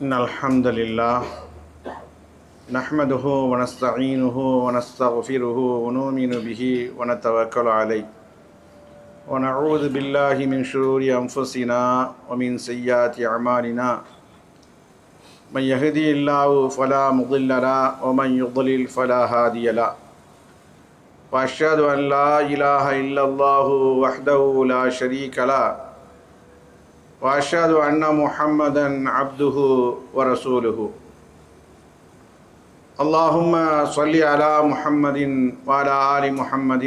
إن الحمد لله نحمده ونستعينه ونستغفره ونؤمن به ونتوكل عليه ونعوذ بالله من شرور أنفسنا ومن سيئات أعمالنا من يهدي الله فلا مضل له ومن يضلل فلا هادي له وأشهد أن لا إله إلا الله وحده لا شريك له وأشهد أن محمدًا عبده ورسوله اللهم صل على محمد وعلى آل محمد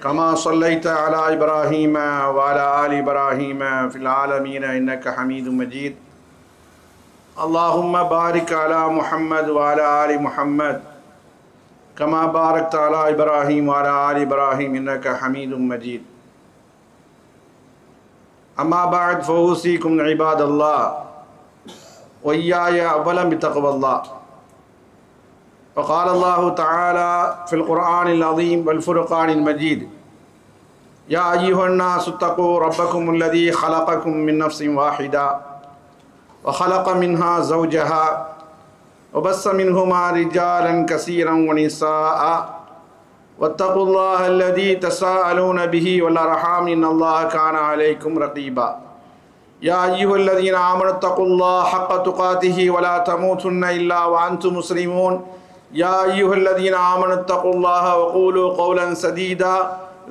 كما صليت على إبراهيم وعلى آل إبراهيم في العالمين إنك حميد مجيد اللهم بارك على محمد وعلى آل محمد كما باركت على إبراهيم وعلى آل إبراهيم إنك حميد مجيد أما بعد فأوصيكم عباد الله وإياي أولا بتقوى الله وقال الله تعالى في القرآن العظيم والفرقان المجيد يا أيها الناس اتقوا ربكم الذي خلقكم من نفس واحدة وخلق منها زوجها وبث منهما رجالا كثيرا ونساء واتقوا الله الذي تساءلون به والأرحام إن الله كان عليكم رقيبا يا أيها الذين آمنوا اتقوا الله حق تقاته ولا تموتن إلا وأنتم مسلمون يا أيها الذين آمنوا اتقوا الله وقولوا قولا سديدا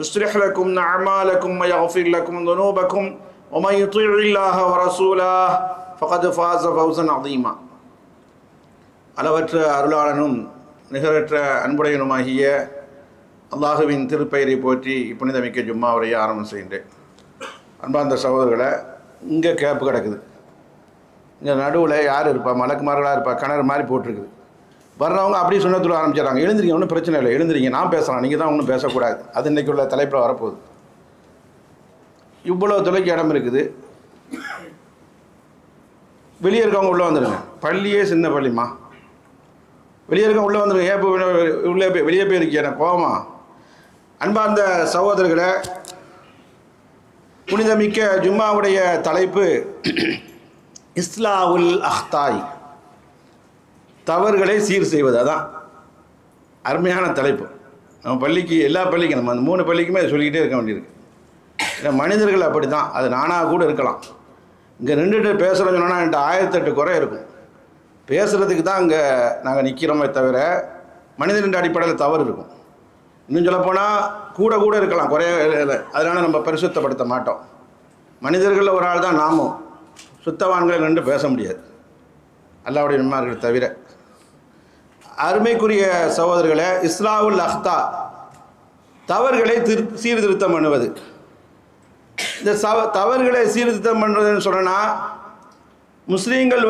يصلح لكم أعمالكم ويغفر لكم ذنوبكم ومن يطيع الله ورسوله فقد فاز فوزا عظيما அளவற்ற அருளாளனும் நிகரற்ற அன்புடையனுமாகிய அல்லாஹுவின் திருப்பெயரை போற்றி புனிதமிக்க ஜும்மா உரையை ஆரம்பம் செய்கின்றேன். அன்பார்ந்த சகோதரர்களை, இங்கே கேப்பு கிடக்குது. இங்கே நடுவில் யார் இருப்பா? மலக்குமார்களாக இருப்பா, கிணறு மாதிரி போட்டிருக்குது. வர்றவங்க அப்படியே சுண்ணத்துல ஆரம்பிச்சிடறாங்க. எழுந்திரிங்க, ஒன்றும் பிரச்சனை இல்லை, எழுந்திரிங்க, நான் பேசலாம், நீங்கள் தான் ஒன்றும் பேசக்கூடாது. அது இன்றைக்கி உள்ள தலைப்பில் வரப்போகுது. இவ்வளோ தொலைக்கு இடம் இருக்குது. வெளியே இருக்கவங்க உள்ளே வந்துடுங்க. பள்ளியே சின்ன பள்ளிம்மா, வெளியே இருக்க உள்ளே வந்துடுங்க. ஏன் இப்போ உள்ளே வெளியே போயிருக்கேன், எனக்கு கோவமா? அன்பார்ந்த சகோதரர்களை, புனிதமிக்க ஜும்மாவுடைய தலைப்பு இஸ்லாவுல் அஹ்தாய், தவறுகளை சீர் செய்வது. அதான் அருமையான தலைப்பு. நம்ம பள்ளிக்கு, எல்லா பள்ளிக்கும், நம்ம அந்த 3 பள்ளிக்குமே அதை சொல்லிக்கிட்டே இருக்க வேண்டியிருக்கு. ஏன்னா மனிதர்கள் அப்படி தான், அது நானாக கூட இருக்கலாம். இங்கே நின்றுட்டு பேசுகிறோன்னு சொன்னால் என்கிட்ட 1008 குறை இருக்கும். பேசுகிறதுக்கு தான் இங்கே நாங்கள் நிற்கிறோமே தவிர மனிதனின் அடிப்படையில் தவறு இருக்கும். இன்னும் சொல்லப்போனால் கூட கூட இருக்கலாம், குறைய இல்லை. அதனால் நம்ம பரிசுத்தப்படுத்த மாட்டோம். மனிதர்களில் ஒரு ஆள் தான் நாமும். சுத்தவான்களை நின்று பேச முடியாது, அல்லாஹ்வுடைய நன்மார்கள் தவிர. அருமைக்குரிய சகோதரர்களை, இஸ்லாவுல் அஹ்தா, தவறுகளை சீர்திருத்தம் பண்ணுவது. இந்த தவறுகளை சீர்திருத்தம் பண்ணுறதுன்னு சொன்னால், முஸ்லீம்கள்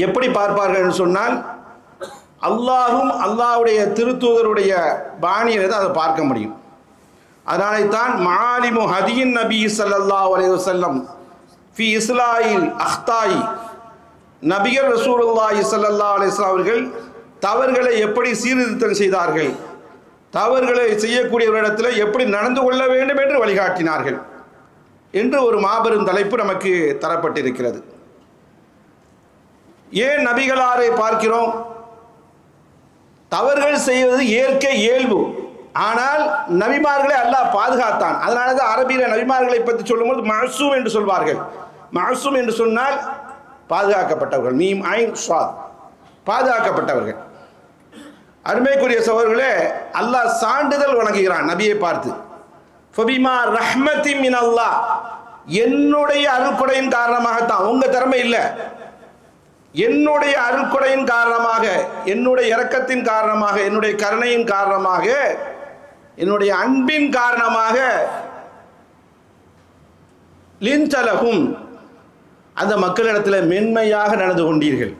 எப்படி பார்ப்பார்கள் சொன்னால், அல்லாஹும் அல்லாஹ்வுடைய திருத்தூதருடைய பாணியை தான் அதை பார்க்க முடியும். அதனாலே தான் மஆலிமு ஹதியின் நபி ஸல்லல்லாஹு அலைஹி வஸல்லம் ஃபி இஸ்லாயில் அஹ்தாய், நபிகள் ரசூலுல்லாஹி ஸல்லல்லாஹு அலைஹி வஸல்லம் அவர்கள் தவறுகளை எப்படி சீர்திருத்தம் செய்தார்கள், தவறுகளை செய்யக்கூடியவரிடத்தில் எப்படி நடந்து கொள்ள வேண்டும் என்று வழிகாட்டினார்கள் என்று ஒரு மாபெரும் தலைப்பு நமக்கு தரப்பட்டிருக்கிறது. ஏன் நபிகளாரை பார்க்கிறோம்? தவறுகள் செய்வது இயற்கை இயல்பு. ஆனால் நபிமார்களை அல்லாஹ் பாதுகாத்தான். அதனால தான் அரபியில் நபிமார்களை பற்றி சொல்லும்போது மஅசூம் என்று சொல்வார்கள். மஅசூம் என்று சொன்னால் பாதுகாக்கப்பட்டவர்கள், மீம் ஐன் ஸாத், பாதுகாக்கப்பட்டவர்கள். அருமைக்குரிய சகோதரர்களே, அல்லாஹ் சான்றிதழ் வழங்குகிறான் நபியை பார்த்து. ஃபபிமா ரஹ்மத்தி மினல்லாஹ், என்னுடைய அருள்கொடையின் காரணமாகத்தான், உங்க திறமை இல்லை, என்னுடைய அருள்கொடையின் காரணமாக, என்னுடைய இரக்கத்தின் காரணமாக, என்னுடைய கருணையின் காரணமாக, என்னுடைய அன்பின் காரணமாக லின்தலகும், அந்த மக்களிடத்தில் மென்மையாக நடந்து கொண்டீர்கள்.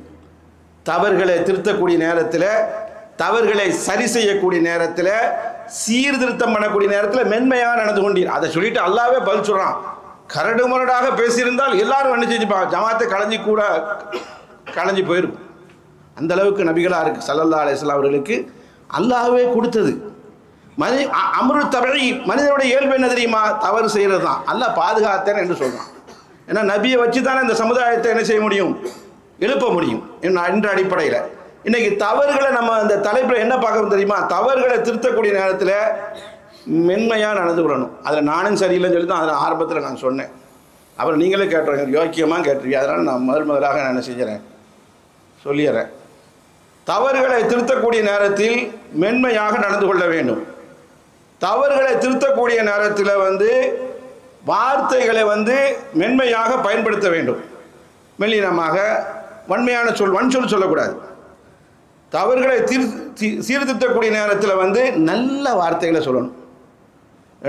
தவறுகளை திருத்தக்கூடிய நேரத்தில், தவறுகளை சரி செய்யக்கூடிய நேரத்தில், சீர்திருத்தம் பண்ணக்கூடிய நேரத்தில் மென்மையாக நடந்து கொண்டீர். அதை சொல்லிட்டு அல்லாவே பதில் சொல்கிறான். கரடு முரடாக பேசியிருந்தால் எல்லாரும் என்ன செஞ்சுப்பாங்க, ஜமாத்தை களைஞ்சி போயிருக்கும். அந்த அளவுக்கு நபிகளாருக்கு ஸல்லல்லாஹு அலைஹி வஸல்லம் அவர்களுக்கு அல்லாஹ்வே கொடுத்தது. அம்ரு தபீ, மனிதனுடைய இயல்பு என்ன தெரியுமா? தவறு செய்கிறது தான். அல்லாஹ் பாதுகாத்தேன் என்று சொல்கிறான். ஏன்னா நபியை வச்சு தானே இந்த சமுதாயத்தை என்ன செய்ய முடியும், எழுப்ப முடியும் என்ற அடிப்படையில் இன்னைக்கு தவறுகளை நம்ம அந்த தலைப்பில் என்ன பார்க்கணும் தெரியுமா, தவறுகளை திருத்தக்கூடிய நேரத்தில் மென்மையாக நடந்து கொள்ளணும். அதில் நானும் சரியில்லைன்னு சொல்லி தான் அதில் ஆரம்பத்தில் நான் சொன்னேன். அப்புறம் நீங்களே கேட்டுருங்க, யோக்கியமாக கேட்டுருவீங்க. அதனால் நான் முதலாக நான் என்ன செஞ்சுறேன் சொல்லிடுறேன். தவறுகளை திருத்தக்கூடிய நேரத்தில் மென்மையாக நடந்து கொள்ள வேண்டும். தவறுகளை திருத்தக்கூடிய நேரத்தில் வார்த்தைகளை மென்மையாக பயன்படுத்த வேண்டும். மெல்லினமாக வன்மையான வன்சொல் சொல்லக்கூடாது. தவறுகளை சீர்திருத்தக்கூடிய நேரத்தில் நல்ல வார்த்தைகளை சொல்லணும்.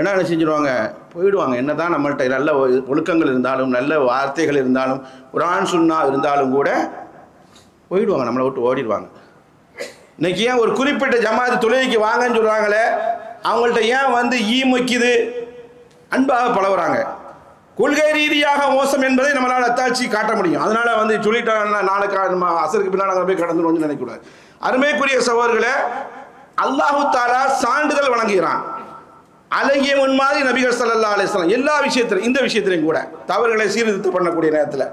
என்ன செஞ்சுடுவாங்க, போயிடுவாங்க. என்ன தான் நம்மள்கிட்ட நல்ல ஒழுக்கங்கள் இருந்தாலும் நல்ல வார்த்தைகள் இருந்தாலும் குர்ஆன் சுன்னா இருந்தாலும் கூட போயிடுவாங்க, நம்மளை விட்டு ஓடிடுவாங்க. இன்னைக்கு ஏன் ஒரு குறிப்பிட்ட ஜமாத்து தொழுகைக்கு வாங்கன்னு சொல்கிறாங்களே, அவங்கள்ட்ட ஏன் ஈ மொக்கிது, அன்பாக பழகுறாங்க. கொள்கை ரீதியாக மோசம் என்பதை நம்மளால் அத்தாட்சி காட்ட முடியும். அதனால் சொல்லிட்டாங்கன்னா நாளைக்கு நம்ம அசருக்கு பின்னால் நாங்கள் போய் கடந்துடும் நினைக்கக்கூடாது. அருமைக்குரிய சகோதரர்களே, அல்லாஹு தஆலா சான்றிதழ் வழங்குகிறான். அழகிய முன்மாதிரி நபிகள் ஸல்லல்லாஹு அலைஹி வஸல்லம் எல்லா விஷயத்திலும், இந்த விஷயத்திலையும் கூட தவறுகளை சீர்திருத்தம் பண்ணக்கூடிய நேரத்தில்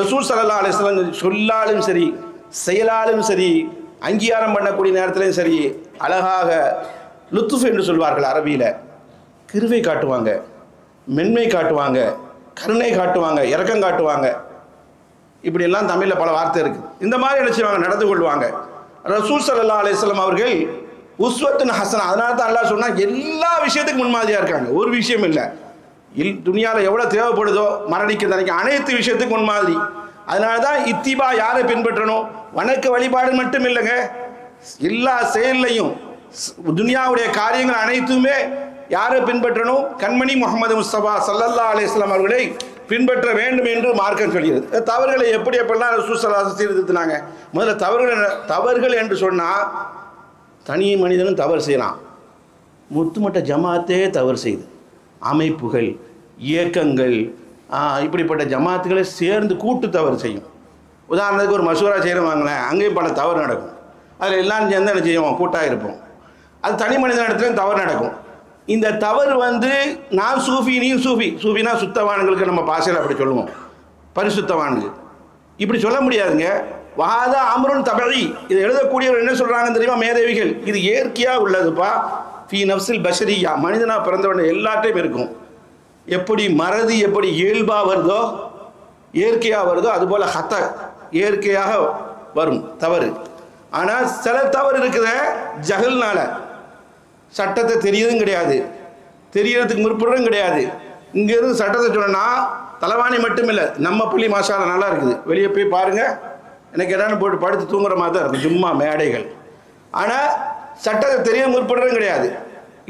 ரசூல் ஸல்லல்லாஹு அலைஹி வஸல்லம் சொல்லாலும் சரி செயலாலும் சரி அங்கீகாரம் பண்ணக்கூடிய நேரத்திலையும் சரி அழகாக லுத்துஃப் என்று சொல்வார்கள் அரபியில், கிருவை காட்டுவாங்க, மென்மை காட்டுவாங்க, கருணை காட்டுவாங்க, இரக்கம் காட்டுவாங்க. இப்படியெல்லாம் தமிழில் பல வார்த்தை இருக்குது. இந்த மாதிரி என்ன செய்வாங்க, நடந்து கொள்வாங்க. ரசூல் ஸல்லல்லாஹு அலைஹி வஸல்லம் அவர்கள் உஸ்வத்துன் ஹஸனா, அதனால தான் அல்லாஹ் சொன்னா எல்லா விஷயத்துக்கும் முன்மாதிரியாக இருக்காங்க. ஒரு விஷயம் இல்லை, துனியாவில் எவ்வளோ தேவைப்படுதோ மரணிக்கிறதுக்கு அனைத்து விஷயத்துக்கும் முன்மாதிரி. அதனால தான் இத்திபா யாரை பின்பற்றணும், வணக்க வழிபாடு மட்டும் இல்லைங்க, எல்லா செயல்லையும் துனியாவுடைய காரியங்கள் அனைத்துமே யாரை பின்பற்றணும், கண்மணி முஹம்மது முஸ்தபா ஸல்லல்லாஹு அலைஹி வஸல்லம் அவர்களை பின்பற்ற வேண்டும் என்று மார்க்கம் சொல்கிறது. தவறுகளை எப்படியெல்லாம் ரசூல் ஸல்லல்லாஹு அலைஹி வஸல்லம் சீர்திருத்தினாங்க. முதல்ல தவறுகள் என்று சொன்னால் தனி மனிதனும் தவறு செய்யலாம், முத்துமட்ட ஜமாத்தே தவறு செய்யுது, அமைப்புகள் இயக்கங்கள் இப்படிப்பட்ட ஜமாத்துகளை சேர்ந்து கூட்டு தவறு செய்யும். உதாரணத்துக்கு ஒரு மசூரா செய்கிறவாங்களேன், அங்கேயும் பல தவறு நடக்கும். அதில் எல்லாம் சேர்ந்து என்ன செய்வோம், கூட்டாக இருப்போம். அது தனி மனிதன் இடத்துலையும் தவறு நடக்கும். இந்த தவறு நான் சூஃபி நீ சூஃபி, சூஃபினா சுத்தவான்களுக்கு நம்ம பாஷையில் அப்படி சொல்லுவோம், பரிசுத்தவான்கள். இப்படி சொல்ல முடியாதுங்க. வஹாதா அம்ருன் தபஇ, இதை எழுதக்கூடியவர் என்ன சொல்கிறாங்கன்னு தெரியுமா, மேதேவிகள், இது இயற்கையாக உள்ளதுப்பா. ஃபீ நஃப்ஸில் பஷரியா, மனிதனாக பிறந்தவன எல்லாத்தையும் இருக்கும். எப்படி மறதி எப்படி இயல்பாக வருதோ இயற்கையாக வருதோ அதுபோல் ஹத்த இயற்கையாக வரும் தவறு. ஆனால் சில தவறு இருக்குத ஜஹல்னால, சட்டத்தை தெரியதும் கிடையாது, தெரியறதுக்கு முற்படுறதும் கிடையாது. இங்கேருந்து சட்டத்தை சொன்னால் தலைவாணி மட்டும் இல்லை, நம்ம பள்ளி மாஷால நல்லா இருக்குது, வெளியே போய் பாருங்கள், எனக்கு என்னென்னு போட்டு படுத்து தூங்குற மாதிரி தான் இருக்குது சும்மா மேடைகள். ஆனால் சட்டத்தை தெரிய முற்படுறதும் கிடையாது.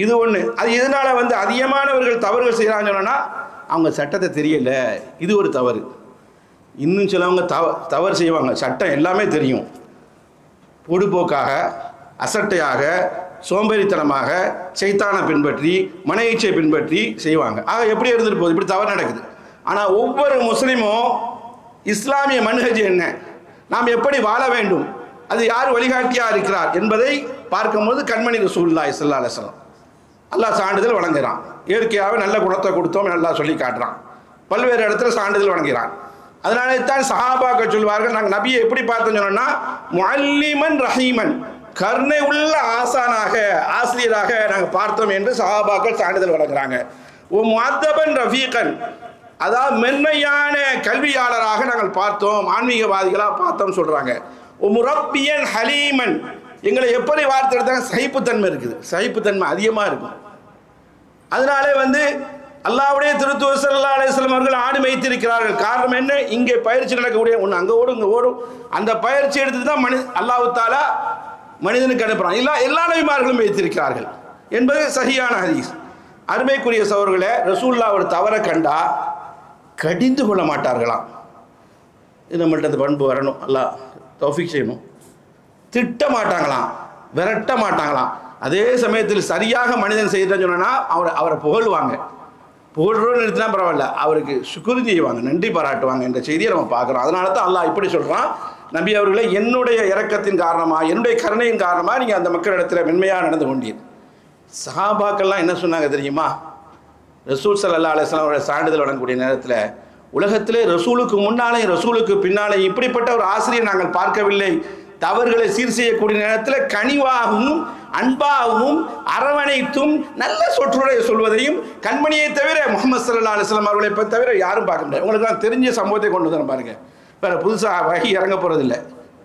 இது ஒன்று. அது எதனால் அதிகமானவர்கள் தவறுகள் செய்கிறாங்கன்னு சொன்னால் அவங்க சட்டத்தை தெரியல, இது ஒரு தவறு. இன்னும் சிலவங்க தவறு செய்வாங்க, சட்டம் எல்லாமே தெரியும், பொடுபோக்காக அசட்டையாக சோம்பேறித்தனமாக சைத்தானை பின்பற்றி மன இச்சை பின்பற்றி செய்வாங்க. ஆக எப்படி இருந்துட்டு போகுது, இப்படி தவறு நடக்குது. ஆனால் ஒவ்வொரு முஸ்லீமும் இஸ்லாமிய மன்ஹஜ் என்ன, நாம் எப்படி வாழ வேண்டும், அது யார் வழிகாட்டியாக இருக்கிறார் என்பதை பார்க்கும்போது கண்மணி ரசூலுல்லாஹி ஸல்லல்லாஹு அலைஹி வஸல்லம் அல்லாஹ் சான்றிதழ் வழங்குகிறான். இயற்கையாகவே நல்ல குணத்தை கொடுத்தோம் நல்லா சொல்லி காட்டுறான். பல்வேறு இடத்துல சான்றிதழ் வழங்குகிறான். அதனால தான் சஹாபாக்கள் சொல்வார்கள், நாங்கள் நபியை எப்படி பார்த்தோம் சொன்னோம்னா முஅல்லிமன் ரஹீமன், கருணை உள்ள ஆசானாக ஆசிரியராக நாங்கள் பார்த்தோம் என்று சஹாபாக்கள் சான்றிதழ் வழங்குறாங்க. ஓ முஅத்தபன் ரஃபீகன், அதாவது மென்மையான கல்வியாளராக நாங்கள் பார்த்தோம், ஆன்மீகவாதிகளாக பார்த்தோம் சொல்கிறாங்க. ஓ முரப்பியன் ஹலீமன், எங்களை எப்படி வார்த்தை எடுத்தாங்க, சகிப்புத்தன்மை இருக்குது, சகிப்புத்தன்மை அதிகமாக இருக்கும். அதனாலே அல்லாஹ்வுடைய திருத்தூதர் ஸல்லல்லாஹு அலைஹி வஸல்லம் அவர்கள் ஆடு மேய்த்திருக்கிறார்கள். காரணம் என்ன, இங்கே பயிற்சி நடக்கக்கூடிய ஒன்று அங்கே ஓடும் இங்கே ஓடும், அந்த பயிற்சி எடுத்துட்டு தான் அல்லாஹ் தஆலா மனிதனுக்கு அனுப்புகிறான். எல்லா நபிமார்களும் மேய்த்திருக்கிறார்கள் என்பது சஹீஹான ஹதீஸ். அருமைக்குரிய சகோதரர்களே, ரசூலுல்லாஹ் ஒரு தவறை கண்டா கடிந்து கொள்ள மாட்டார்களாம். இது நம்மள்ட்ட அந்த பண்பு வரணும், அல்லாஹ் தௌஃபீக் செய்யணும். திட்ட மாட்டாங்களாம், விரட்ட மாட்டாங்களாம். அதே சமயத்தில் சரியாக மனிதன் செய்யறதுன்னு சொன்னா அவரை புகழ்வாங்க. புகழ்றோன்னு நிறுத்தினா பரவாயில்ல, அவருக்கு சுக்ர் செய்வாங்க, நன்றி பாராட்டுவாங்க என்ற செய்தியை நம்ம பார்க்குறோம். அதனால தான் அல்லாஹ் இப்படி சொல்கிறான், நபி அவர்களை என்னுடைய இரக்கத்தின் காரணமாக என்னுடைய கருணையின் காரணமாக நீங்கள் அந்த மக்களிடத்தில் மென்மையாக நடந்து கொண்டீர். சஹாபாக்கள்லாம் என்ன சொன்னாங்க தெரியுமா, ரசூல் ஸல்லல்லாஹு அலைஹி வஸல்லம் அவருடைய சான்றிதழ் வழங்கக்கூடிய நேரத்தில் உலகத்திலே ரசூலுக்கு முன்னாலே ரசூலுக்கு பின்னாலே இப்படிப்பட்ட ஒரு ஆசிரியர் நாங்கள் பார்க்கவில்லை. தவறுகளை சீர் செய்யக்கூடிய நேரத்தில் கனிவாகவும் அன்பாகவும் அரவணைத்தும் நல்ல சொற்றுடைய சொல்வதையும் கண்மணியை தவிர முகமது ஸல்லல்லாஹு அலைஹி வஸல்லம் அவர்களை தவிர யாரும் பார்க்க முடியாது. உங்களுக்கு தெரிஞ்ச சம்பவத்தை கொண்டு வந்து பாருங்க. வேற புதுசாக வகை இறங்க போகிறதில்லை.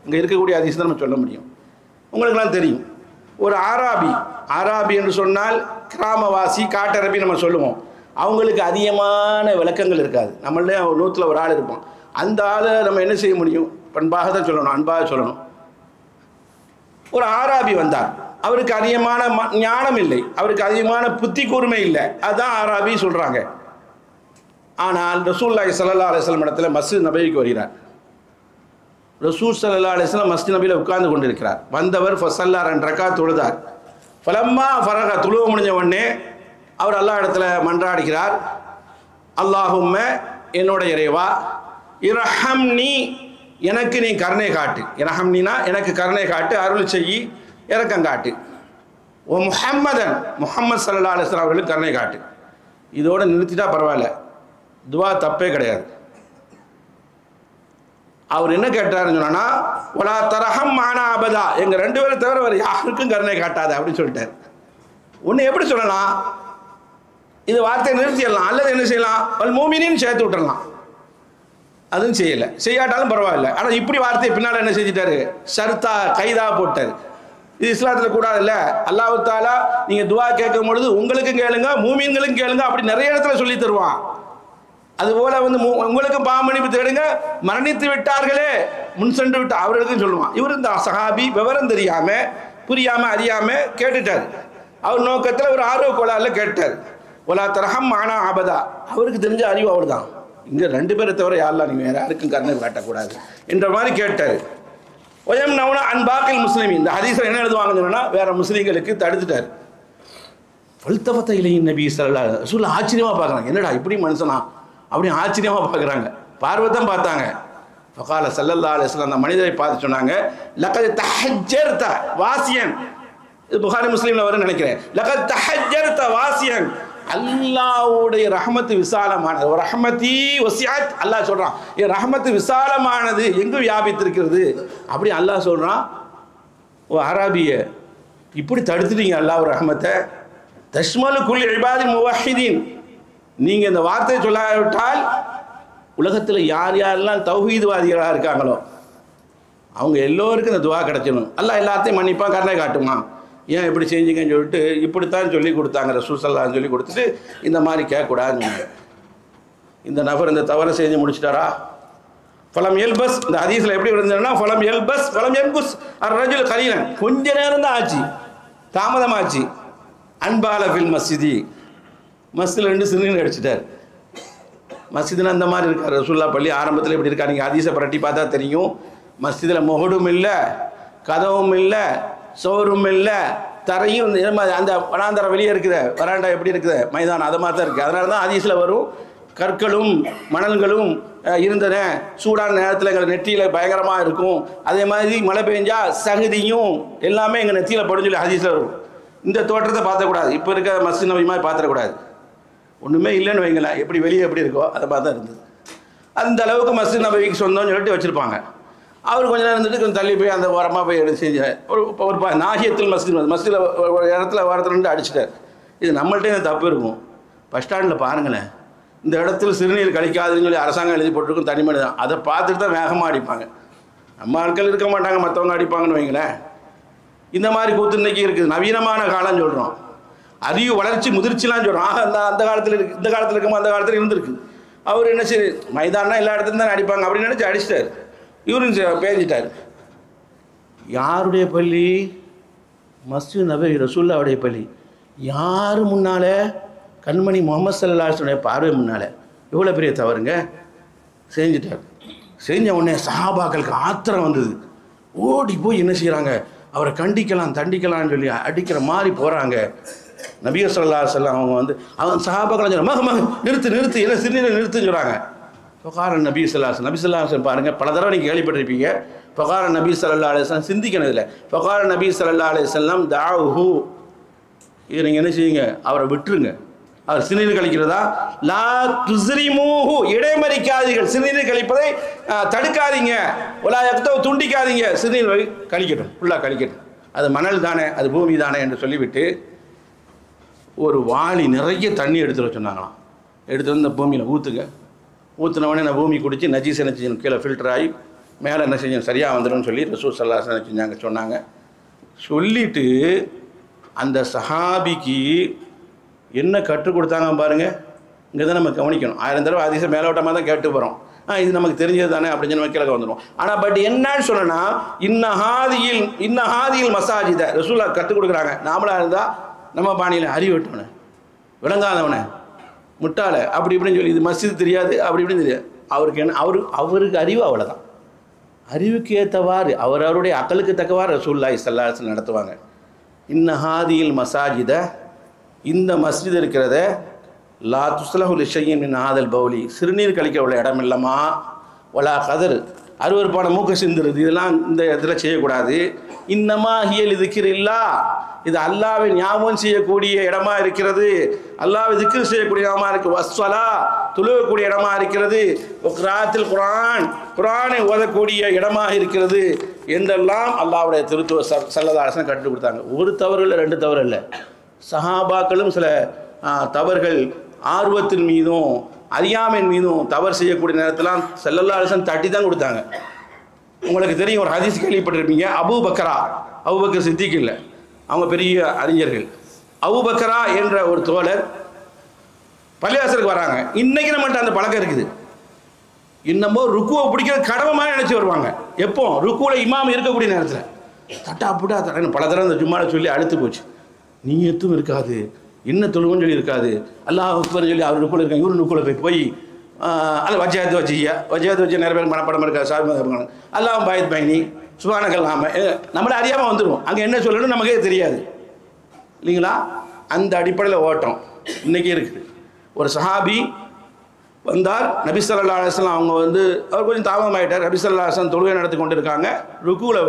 இங்கே இருக்கக்கூடிய ஹதீஸ் தான் நம்ம சொல்ல முடியும். உங்களுக்கெல்லாம் தெரியும். ஒரு ஆராபி என்று சொன்னால் கிராமவாசி, காட்டரபி நம்ம சொல்லுவோம். அவங்களுக்கு அதிகமான விளக்கங்கள் இருக்காது. நம்மளே நூற்றில் ஒரு ஆள் இருப்போம். அந்த ஆளை நம்ம என்ன செய்ய முடியும்? பண்பாக தான் சொல்லணும், அன்பாக சொல்லணும். ஒரு ஆராபி வந்தார். அவருக்கு அதிகமான ஞானம் இல்லை, அவருக்கு அதிகமான புத்தி கூர்மை இல்லை. அதுதான் ஆராபி சொல்கிறாங்க. ஆனால் ரசூலுல்லாஹி ஸல்லல்லாஹு அலைஹி வஸல்லம் இடத்துல மஸ்ஜித் நபவிக்கு வருகிறார். ரசூல் ஸல்லல்லாஹு அலைஹி வஸல்லம் மஸ்ஜித் நபியில் உட்கார்ந்து கொண்டிருக்கிறார். வந்தவர் ஃபஸல்லா 2 ரக்காத் தொழுதார். ஃபலம்மா ஃபரக தொழுவ முடிஞ்ச உடனே அவர் அல்லாஹ் இடத்துல மன்றாடுகிறார். அல்லாஹும்ம என்னோட இறைவா இரஹம்னி, எனக்கு நீ கருணை காட்டு. இரஹம்னினா எனக்கு கருணை காட்டு, அருள் செய்யி, இரக்கம் காட்டு. ஓ முஹம்மதன், முஹம்மது ஸல்லல்லாஹு அலைஹி வஸல்லம் அவர்களுக்கு கருணை காட்டு. இதோட நிறுத்திட்டா பரவாயில்ல, துவா தப்பே கிடையாது. அவர் என்ன கேட்டாருன்னு சொன்னா, ஒலா தரஹம் மானா அபதா, எங்க 2 பேரை தவிர வேறு யாருக்கும் கருணை காட்டாது அப்படின்னு சொல்லிட்டார். ஒன்று எப்படி சொல்லலாம்? இது வார்த்தையை நிறுத்திடலாம், அல்லது என்ன செய்யலாம், வல் மூமினின்னு சேர்த்து விட்டுடலாம். அதுவும் செய்யலை, செய்யாட்டாலும் பரவாயில்ல. ஆனால் இப்படி வார்த்தையை பின்னால் என்ன செஞ்சிட்டாரு, ஷர்த்தா கைதா போட்டார். இது இஸ்லாத்தில் கூடாது இல்லை. அல்லாஹ் தஆலா நீங்கள் துவா கேட்கும் பொழுது உங்களுக்கும் கேளுங்க, மூமின்களுக்கும் கேளுங்க, அப்படி நிறைய இடத்துல சொல்லி தருவான். அதுபோல் வந்து உங்களுக்கும் பாவமன்னிப்பு தேடுங்க, மரணித்து விட்டார்களே முன் சென்று விட்டு அவர்களுக்கும் சொல்லுவான். இவர் இந்த சஹாபி விவரம் தெரியாமல் புரியாமல் அறியாமல் கேட்டுட்டார். அவர் நோக்கத்தில் ஒரு ஆர்வ கோளாறில் கேட்டார். ஒலா தரஹம் மானா ஆபதா, அவருக்கு தெரிஞ்ச அறிவு அவர் தான். இங்கே 2 பேரை தவிர யாரெல்லாம் நீங்கள் வேறு யாருக்கும் கருணை காட்டக்கூடாது என்ற மாதிரி கேட்டார். ஒயம் நவுனா அன்பாக்கில் முஸ்லீம், இந்த ஹதீஸில் என்ன எழுதுவாங்கன்னு சொன்னால் வேற முஸ்லீம்களுக்கு தடுத்துட்டார். ஃபல்தஃபத இலைஹி நபி ஸல்லல்லாஹு அலைஹி வஸல்லம் ஆச்சரியமாக பார்க்குறாங்க. என்னடா இப்படி மனுஷனா அப்படி ஆச்சரியமாக பார்க்குறாங்க. பார்வத்தான் பார்த்தாங்க. ஃபகால ஸல்லல்லாஹு அலைஹி வஸல்லம் அந்த மனிதரை பார்த்து சொன்னாங்க, லகத் தஹஜ்ஜர்த வாசியன். இது புகாரி முஸ்லீமில் வரும்னு நினைக்கிறேன். லகத் தஹஜ்ஜர்த வாசியன், அல்லாஹ்வுடைய ரஹமத்து விசாலமானது. ரஹமதி வசிஅத், அல்லாஹ் சொல்றான் என் ரஹமத்து விசாலமானது, எங்கு வியாபித்திருக்கிறது அப்படி அல்லாஹ் சொல்றான். ஓ அராபிய இப்படி தடுத்துட்டீங்க அல்லாஹ் ரஹமத்தை. தஷ்மலு குல் இபாதில் முவஹிதீன், நீங்கள் இந்த வார்த்தையை சொல்லாவிட்டால் உலகத்தில் யார் யாரெல்லாம் தௌஹீத்வாதிகளாக இருக்காங்களோ அவங்க எல்லோருக்கும் இந்த துவா கிடைச்சிடணும். அல்லாஹ் எல்லாத்தையும் மன்னிப்பான், கருணை காட்டுமா. ஏன் இப்படி செஞ்சீங்கன்னு சொல்லிட்டு இப்படித்தான் சொல்லி கொடுத்தாங்க ரசூல் ஸல்லல்லாஹு சொல்லி கொடுத்துட்டு இந்த மாதிரி கேட்கக்கூடாதுன்னு. இந்த நபர் இந்த தவறை செஞ்சு முடிச்சிட்டாரா? ஃபலம் எல்பஸ், இந்த ஹதீஸில் எப்படி இருந்ததுன்னா ஃபலம் எல்பஸ் ஃபலம் எல்புஸ் அர்ரஜுல் கலீலன், கொஞ்ச நேரம் தான் ஆச்சு, தாமதமாச்சு. அன்பால ஃபில் மஸ்ஜிதி, மஸ்ஜிதில் 2 சிறுநீர் அடிச்சிட்டார். மஸ்ஜிதில் அந்த மாதிரி இருக்கார். ரசூலுல்லாஹ் பள்ளி ஆரம்பத்தில் இப்படி இருக்கா. நீங்கள் ஹதீஸை பரட்டி பார்த்தா தெரியும். மஸ்ஜிதில் முகடும் இல்லை, கதவும் இல்லை, சோறும் இல்லை, தரையும் அந்த வனாந்தர வெளியே இருக்குது, வராண்டா எப்படி இருக்குது, மைதானம் அதை மாதிரி தான் இருக்குது. அதனால தான் ஹதீஸில் வரும் கற்களும் மணல்களும் இருந்தன, சூடான நேரத்தில் எங்கள் நெற்றியில் பயங்கரமாக இருக்கும். அதே மாதிரி மழை பெஞ்சா சகதியும் எல்லாமே எங்கள் நெற்றியில் படும் சொல்லி ஹதீஸில் வரும். இந்த தோற்றத்தை பார்த்தக்கூடாது, இப்போ இருக்க மஸ்ஜித் நபி மாதிரி பார்த்துடக்கூடாது. ஒன்றுமே இல்லைன்னு வைங்களேன், எப்படி வெளியே எப்படி இருக்கோ அதை பார்த்தா இருந்தது. அந்த அளவுக்கு மஸ்ஜித் நபிக்கு சொந்தம்னு சொல்லிட்டு வச்சுருப்பாங்க. அவர் கொஞ்ச நேரம் இருந்துட்டு கொஞ்சம் தள்ளி போய் அந்த ஓரமாக போய் எடுத்து செஞ்ச ஒரு நாகியத்தில் மஸ்ஜிதில் ஒரு இடத்துல வாரத்தில் 2 அடிச்சிட்டார். இது நம்மள்கிட்ட தப்பு இருக்கும். பஸ் ஸ்டாண்டில் பாருங்களேன், இந்த இடத்துல சிறுநீர் கழிக்காதுன்னு சொல்லி அரசாங்கம் எழுதி போட்டிருக்கும், தனி மனிதன். அதை பார்த்துட்டு தான் வேகமாக அடிப்பாங்க. நம்ம ஆட்கள் இருக்க மாட்டாங்க, மற்றவங்க அடிப்பாங்கன்னு வைங்களேன். இந்த மாதிரி கூத்து இன்றைக்கி இருக்குது. நவீனமான காலம் சொல்கிறோம், அறிவு வளர்ச்சி முதிர்ச்சிலாம் சொல்கிறோம். ஆக அந்த காலத்தில் இருக்குது, இந்த காலத்தில் இருக்குமோ அந்த காலத்தில் இருந்திருக்கு. அவர் என்ன சரி மைதானா எல்லா இடத்துலையும் தான் அடிப்பாங்க அப்படின்னு நினச்சி அடிச்சிட்டார். இவரும் பேஞ்சிட்டார். யாருடைய பள்ளி? மஸ்ஜித் நபவி ரசூலுல்லாஹ்வுடைய பள்ளி. யார் முன்னால்? கண்மணி முஹம்மது ஸல்லல்லாஹு அலைஹி வஸல்லம் பார்வை முன்னால். எவ்வளோ பெரிய தவறுங்க செஞ்சிட்டார். செஞ்ச உடனே சஹாபாக்களுக்கு ஆத்திரம் வந்தது. ஓடி போய் என்ன செய்கிறாங்க, அவரை கண்டிக்கலாம் தண்டிக்கலாம்னு சொல்லி அடிக்கிற மாதிரி போகிறாங்க. நபி ஸல்லல்லாஹு அலைஹி வஸல்லம் அவங்க சஹாபாக்கள் சொல்கிறாங்க, நிறுத்து என்ன சிறுநீரை நிறுத்துன்னு சொல்கிறாங்க. ஃபகார நபி ஸல்லல்லாஹு அலைஹி வஸல்லம் பாருங்கள், பல தடவை நீங்கள் கேள்விப்பட்டிருப்பீங்க. ஃபகார நபி ஸல்லல்லாஹு அலைஹி வஸல்லம் சிந்திக்கணும் இதில். ஃபகார நபி ஸல்லல்லாஹு அலைஹி வஸல்லம் தஅஹு, இது நீங்கள் என்ன செய்யுங்க, அவரை விட்டுருங்க. அவர் சிறுநீர் கழிக்கிறதா? லா துஸ்ரிமூஹு, இடைமறிக்காதீர்கள், சிறுநீர் கழிப்பதை தடுக்காதீங்க. ஒலா யக்தவ், துண்டிக்காதீங்க, சிறுநீர் கழிக்கட்டும், ஃபுல்லாக கழிக்கட்டும், அது மணல் தானே, அது பூமி தானே என்று சொல்லிவிட்டு ஒரு வாளி நிறைய தண்ணி எடுத்துகிட்டு சொன்னாங்களாம். எடுத்து வந்து இந்த பூமியில் ஊற்றுங்க. ஊற்றினவொடனே நான் பூமி குடித்து நஜீஸ் என்ன செஞ்சணும், கீழே ஃபில்டர் ஆகி மேலே என்ன செஞ்சணும், சரியாக வந்துடும் சொல்லி ரசூல் ஸல்லல்லாஹு அலைஹி வஸல்லம் செஞ்சாங்க. சொன்னாங்க. சொல்லிவிட்டு அந்த சஹாபிக்கு என்ன கற்றுக் கொடுத்தாங்க பாருங்கள். இங்கே தான் நம்ம கவனிக்கணும். 1000 தடவை அதிசயம் மேலோட்டமாக தான் கேட்டு போகிறோம். இது நமக்கு தெரிஞ்சது தானே அப்படின்னு சொல்லி கீழே வந்துடும். ஆனால் பட் என்னன்னு சொன்னா, இன்னஹாதியில் மசாஜித ரசூலா கற்றுக் கொடுக்குறாங்க. நாமளாக இருந்தால் நம்ம பாணியில் அறிவிட்டவனை, விளங்காதவனை, முட்டாளை, அப்படி இப்படின்னு சொல்லி, இது மஸ்ஜித் தெரியாது, அப்படி இப்படின்னு தெரியாது. அவருக்கு என்ன, அவருக்கு அறிவு அவ்வளோதான். அறிவுக்கு ஏற்றவாறு அவருடைய அக்கலுக்கு தக்கவாறு ரசூலுல்லாஹி ஸல்லல்லாஹு அலைஹி வஸல்லம் நடத்துவாங்க. இன்னஹாதியில் மசாஜித, இந்த மஸ்ஜித் இருக்கிறத, லா துஸ்லஹு லிஷையின் மின் ஹாதல் பௌலி, சிறுநீர் கழிக்க உள்ள இடம் இல்லைம்மா. ஒலா கதர், அருவருப்பான மூக்க சிந்துறது, இதெல்லாம் இந்த இடத்துல செய்யக்கூடாது. இன்னமா ஹியல் திக்ரில்லா, இது அல்லாஹ்வை ஞாபகம் செய்யக்கூடிய இடமா இருக்கிறது, அல்லாஹ்வை திக்ர் செய்யக்கூடிய இடமா இருக்கு. வஸ்ஸலா, தொழுகக்கூடிய இடமா இருக்கிறது. கிராத்தில் குர்ஆன், குர்ஆனை ஓதக்கூடிய இடமாக இருக்கிறது என்றெல்லாம் அல்லாஹ்வுடைய திருத்துவ ஸல்லல்லாஹு அலைஹி வஸல்லம் கற்றுக் கொடுத்தாங்க. ஒரு தவறு இல்லை, 2 தவறு இல்லை. சஹாபாக்களும் சில தவறுகள் ஆர்வத்தின் மீதும் அறியாமையின் மீதும் தவறு செய்யக்கூடிய நேரத்திலாம் ஸல்லல்லாஹு அலைஹி வஸல்லம் தட்டி தான் கொடுத்தாங்க. உங்களுக்கு தெரியும், ஒரு ஹதீஸ் கேள்விப்பட்டிருப்பீங்க. அபூபக்கர் சித்திக் இல்லை, அவங்க பெரிய அறிஞர்கள். அபூபக்கரா என்ற ஒரு தோழர் பள்ளிவாசலுக்கு வராங்க. இன்னைக்கு நம்மகிட்ட அந்த பழக்கம் இருக்குது. இன்னமும் ருக்குவை பிடிக்கிறது கடமையாக நினச்சி வருவாங்க. எப்போ? ருக்குவில் இமாம் இருக்கக்கூடிய நேரத்தில் தட்டா புட்டா தட்டன்னு பல தடவை அந்த ஜும்மாவை சொல்லி அழுத்து போச்சு. நீயத்தும் இருக்காது, இன்னும் தொழுவும் சொல்லி இருக்காது. அல்லாஹ் அக்பர் சொல்லி அவர் ருக்குவில் இருக்காங்க, இவரு ருக்குவில் போய் அல்ல வஜ்ஜாத்து வச்சு நிறைய பேர் மனப்படம் இருக்காது. சாமி அல்லாஹ் பாயத் பயணி சுபானகல்லாம நம்மளை அறியாமல் வந்துடும். அங்கே என்ன சொல்லணும் நமக்கே தெரியாது இல்லைங்களா? அந்த அடிப்படையில் ஓட்டம் இன்றைக்கி இருக்குது. ஒரு சஹாபி வந்தார், நபி ஸல்லல்லாஹு அலைஹி வஸல்லம் அவங்க அவர் கொஞ்சம் தாமதமாயிட்டார். நபி ஸல்லல்லாஹு அலைஹி வஸல்லம் தொழுகை நடத்தி கொண்டு இருக்காங்க. ரசூலா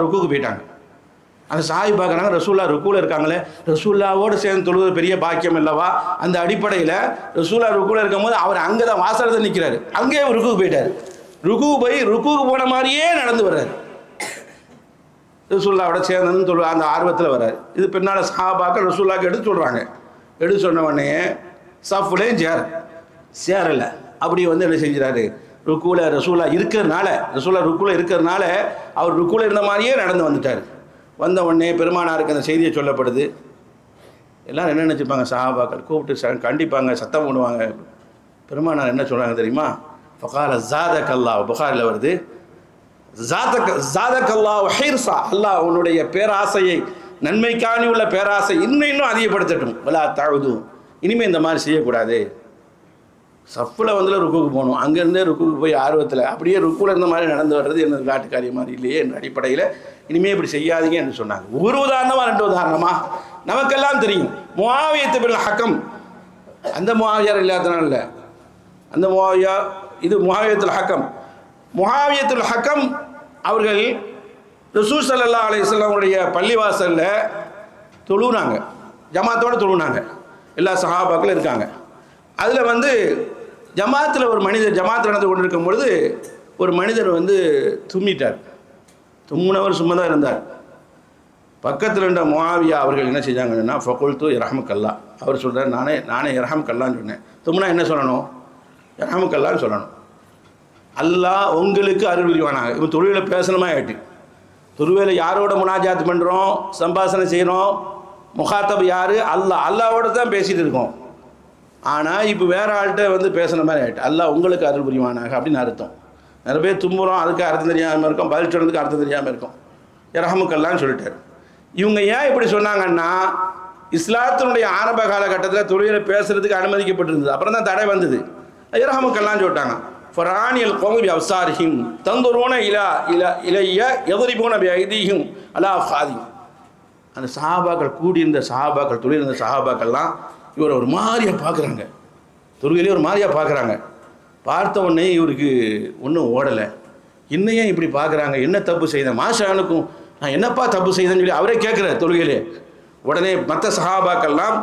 ருக்குக்கு போயிட்டாங்க. அந்த சஹாபி பார்க்குறாங்க, ரசூல்லா ருக்குவில் இருக்காங்களே, ரசூல்லாவோடு சேர்ந்து தொழுவது பெரிய பாக்கியம் இல்லவா? அந்த அடிப்படையில் ரசூல்லா ருக்குவில் இருக்கும்போது அவர் அங்கே தான் வாசலத்தில் நிற்கிறாரு, அங்கேயே ருக்குக்கு போயிட்டார். ருக்குக்கு போன மாதிரியே நடந்து வர்றாரு. ரசூல்லாவோட சேர்ந்து அந்த ஆர்வத்தில் வர்றாரு. இது பின்னால் சஹாபாக்கள் ரசூல்லாவுக்கு எடுத்து சொல்கிறாங்க. எடுத்து சொன்ன உடனே சஃப்லேயும் சேரலை. அப்படி என்ன செஞ்சுறாரு, ருக்குவில் ரசூல்லா இருக்கிறதுனால, ரசூல்லா ருக்குவில் இருக்கிறதுனால அவர் ருக்குவில் இருந்த மாதிரியே நடந்து வந்துட்டார். வந்த உடனே பெருமானாருக்கு அந்த செய்தியை சொல்லப்படுது. எல்லோரும் என்ன நினச்சிப்பாங்க, சஹாபாக்கள் கூப்பிட்டு கண்டிப்பாங்க, சத்தம் பண்ணுவாங்க. பெருமானார் என்ன சொல்கிறாங்க தெரியுமா? ஃபகால ஜாதக்கல்லா, புகாரில் வருது, ஜாதக்கல்லா ஹிர்ஸா, அல்லாஹ் உன்னுடைய பேராசையை, நன்மைக்காணி உள்ள பேராசை இன்னும் அதிகப்படுத்தட்டும். வலா தஅது, இனிமேல் இந்த மாதிரி செய்யக்கூடாது. சஃப்பில் ருக்குக்கு போகணும், அங்கேருந்தே ருக்குக்கு போய் ஆர்வத்தில் அப்படியே ருக்குவில் இருந்த மாதிரி நடந்து வர்றது என்னது காட்டுக்காரிய மாதிரி இல்லையே என்ற அடிப்படையில் இனிமேல் இப்படி செய்யாதீங்க என்று சொன்னாங்க. ஒரு உதாரணமாக 2 உதாரணமாக நமக்கெல்லாம் தெரியும். முஆவியத்து பின் ஹக்கம், அந்த முஆவியார் இல்லாதனால இல்லை, அந்த முஆவியா, இது முஆவியத்துல் ஹக்கம். முஆவியத்துல் ஹக்கம் அவர்கள் ரசூல் ஸல்லல்லாஹு அலைஹி வஸல்லம் அவருடைய பள்ளிவாசலில் தொழுனாங்க, ஜமாத்தோடு தொழுனாங்க. எல்லா சஹாபாக்களும் இருக்காங்க. அதில் ஜமாத்தில் ஒரு மனிதர், ஜமாத்தில் நடந்து கொண்டு இருக்கும் பொழுது ஒரு மனிதர் தும்மிட்டார். தும்முனவர் சும்மா தான் இருந்தார். பக்கத்தில் இருந்த முஆவியா அவர்கள் என்ன செஞ்சாங்கன்னா, ஃபகுல்து இரஹமுக்கல்லா, அவர் சொல்கிறார், நானே இரஹமுக்கல்லான்னு சொன்னேன். தும்முனா என்ன சொல்லணும்? இரஹமுக்கல்லான்னு சொல்லணும். அல்லாஹ் உங்களுக்கு அருள் புரிவானாக. இப்போ தொழுவில் பேசணுமா ஆகிட்டு, தொழுவில் யாரோட முனாஜாத் பண்ணுறோம், சம்பாஷணை செய்கிறோம், முகாத்தப் யார்? அல்லாவோட தான் பேசிகிட்டு இருக்கோம். ஆனால் இப்போ வேறு ஆள்கிட்ட பேசுகிற மாதிரி ஆகிட்டு, அல்லாஹ் உங்களுக்கு அருள் புரிவானாக அப்படின்னு அர்த்தம். நிறைய பேர் தும்புறோம், அதுக்கு அர்த்தம் தெரியாமல் இருக்கும், பதில் சொல்கிறதுக்கு அர்த்தம் தெரியாமல் இருக்கும். இரஹமுக்கல்லான்னு சொல்லிட்டார். இவங்க ஏன் இப்படி சொன்னாங்கன்னா, இஸ்லாத்தினுடைய ஆரம்ப காலகட்டத்தில் தொழுகையில் பேசுகிறதுக்கு அனுமதிக்கப்பட்டிருந்தது, அப்புறம் தான் தடை வந்தது. இரஹமுக்கல்லான்னு சொல்லிட்டாங்க. ஃபரானியல் கௌமி அப்சாரிஹிம் தந்துரோன இலைய எதிரிபோன ஐதீஹிம் அலா ஃபாதி. அந்த சஹாபாக்கள் கூடியிருந்த சஹாபாக்கள், தொழிலிருந்த சஹாபாக்கள்லாம் இவரை ஒரு மாதிரியாக பார்க்குறாங்க, தொழுகையிலே ஒரு மாதிரியாக பார்க்குறாங்க. பார்த்த உடனே இவருக்கு ஒன்றும் ஓடலை. இன்னையும் இப்படி பார்க்குறாங்க, என்ன தப்பு செய்தேன், மாஷானுக்கும் நான் என்னப்பா தப்பு செய்தேன்னு சொல்லி அவரே கேட்குறாரு தொழுகையிலே. உடனே மற்ற சஹாபாக்கள்லாம்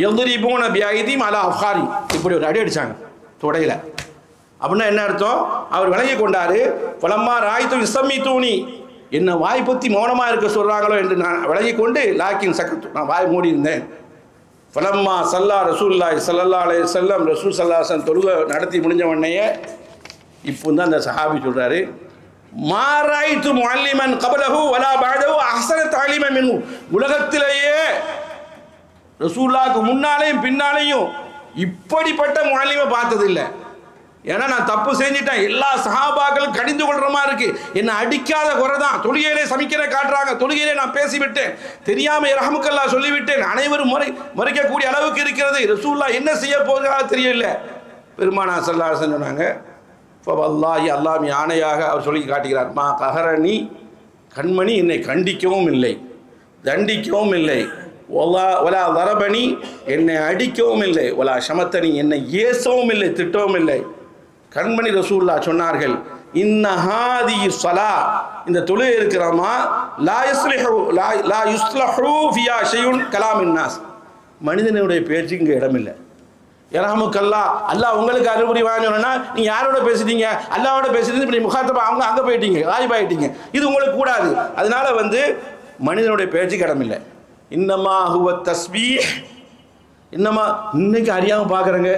எதிரிபோன பியாயிதியும் அலா அஃபாரி இப்படி ஒரு அடி அடித்தாங்க தொடையில். அப்படின்னா என்ன அர்த்தம்? அவர் விளங்கி கொண்டாரு, பலம்மா ராய்த்து இசம்மி தூணி, என்ன வாய் பற்றி மௌனமாக இருக்க சொல்கிறாங்களோ என்று நான் விளங்கி கொண்டு லாக்கின் சக்கத்து நான் வாய் மூடி இருந்தேன். பலம்மா சல்லா ரசூலுல்லாஹி ஸல்லல்லாஹு அலைஹி வஸல்லம் ரசூல் ஸல்லல்லாஹு அலைஹி வஸல்லம் தொழுகை நடத்தி முடிஞ்ச உடனேயே இப்போ தான் அந்த சஹாபி சொல்கிறாரு, மா ராய்த்து முஅல்லிமன் கபலஹு வலா பஅதஹு அஹ்ஸன தஅலீமன் மின்ஹு, உலகத்திலேயே ரசூலுல்லாஹ்க்கு முன்னாலேயும் பின்னாலேயும் இப்படிப்பட்ட முஅல்லிமை பார்த்ததில்லை. ஏன்னா நான் தப்பு செஞ்சுட்டேன், எல்லா சஹாபாக்களும் கடிந்து கொள்ற மாதிரி இருக்கு, என்னை அடிக்காத குறை தான், தொழுகையிலே சமிக்கிற காட்டுறாங்க, தொழுகையிலே நான் பேசிவிட்டேன், தெரியாம ரஹமுக்கல்லா சொல்லிவிட்டேன், அனைவரும் மறைக்கக்கூடிய அளவுக்கு இருக்கிறது, ரசூலுல்லாஹ் என்ன செய்ய போகிறாரோ தெரியல. பெருமானா ஸல்லல்லாஹு அலைஹி வஸல்லம் சொன்னாங்க, ஃபவல்லாஹி அல்லாஹ் ஆணையாக அவர் சொல்லி காட்டுகிறார், மா கஹரனி, கண்மணி என்னை கண்டிக்கவும் இல்லை தண்டிக்கவும் இல்லை, ஒலா வரபனி என்னை அடிக்கவும் இல்லை, ஒலா ஷமத்தனி என்னை ஏசவும் இல்லை திட்டவும் இல்லை. கண்மணி ரசூலுல்லாஹ் சொன்னார்கள், இன்னஹாதி ஸலா, இந்த தொழுகை இருக்கிறாமா, லா யுஸ்லஹு ஃபியா ஷைஉன் கலாமின் நாஸ், மனிதனுடைய பேச்சுக்கு இங்கே இடமில்லை. யர்ஹமுக்கல்லா, அல்லாஹ் உங்களுக்கு அறிவுரை வாங்கினா நீங்கள் யாரோட பேசுறீங்க, அல்லாஹோட பேசுறீங்க, இப்படி முகாத்தபா அவங்க அங்கே போயிட்டீங்க, ஆய்வாயிட்டீங்க, இது உங்களுக்கு கூடாது. அதனால மனிதனுடைய பேச்சுக்கு இடமில்லை. இன்னமா ஹுவ தஸ்பீஹ், இன்னமா இன்னைக்கு அறியாமல் பார்க்குறேங்க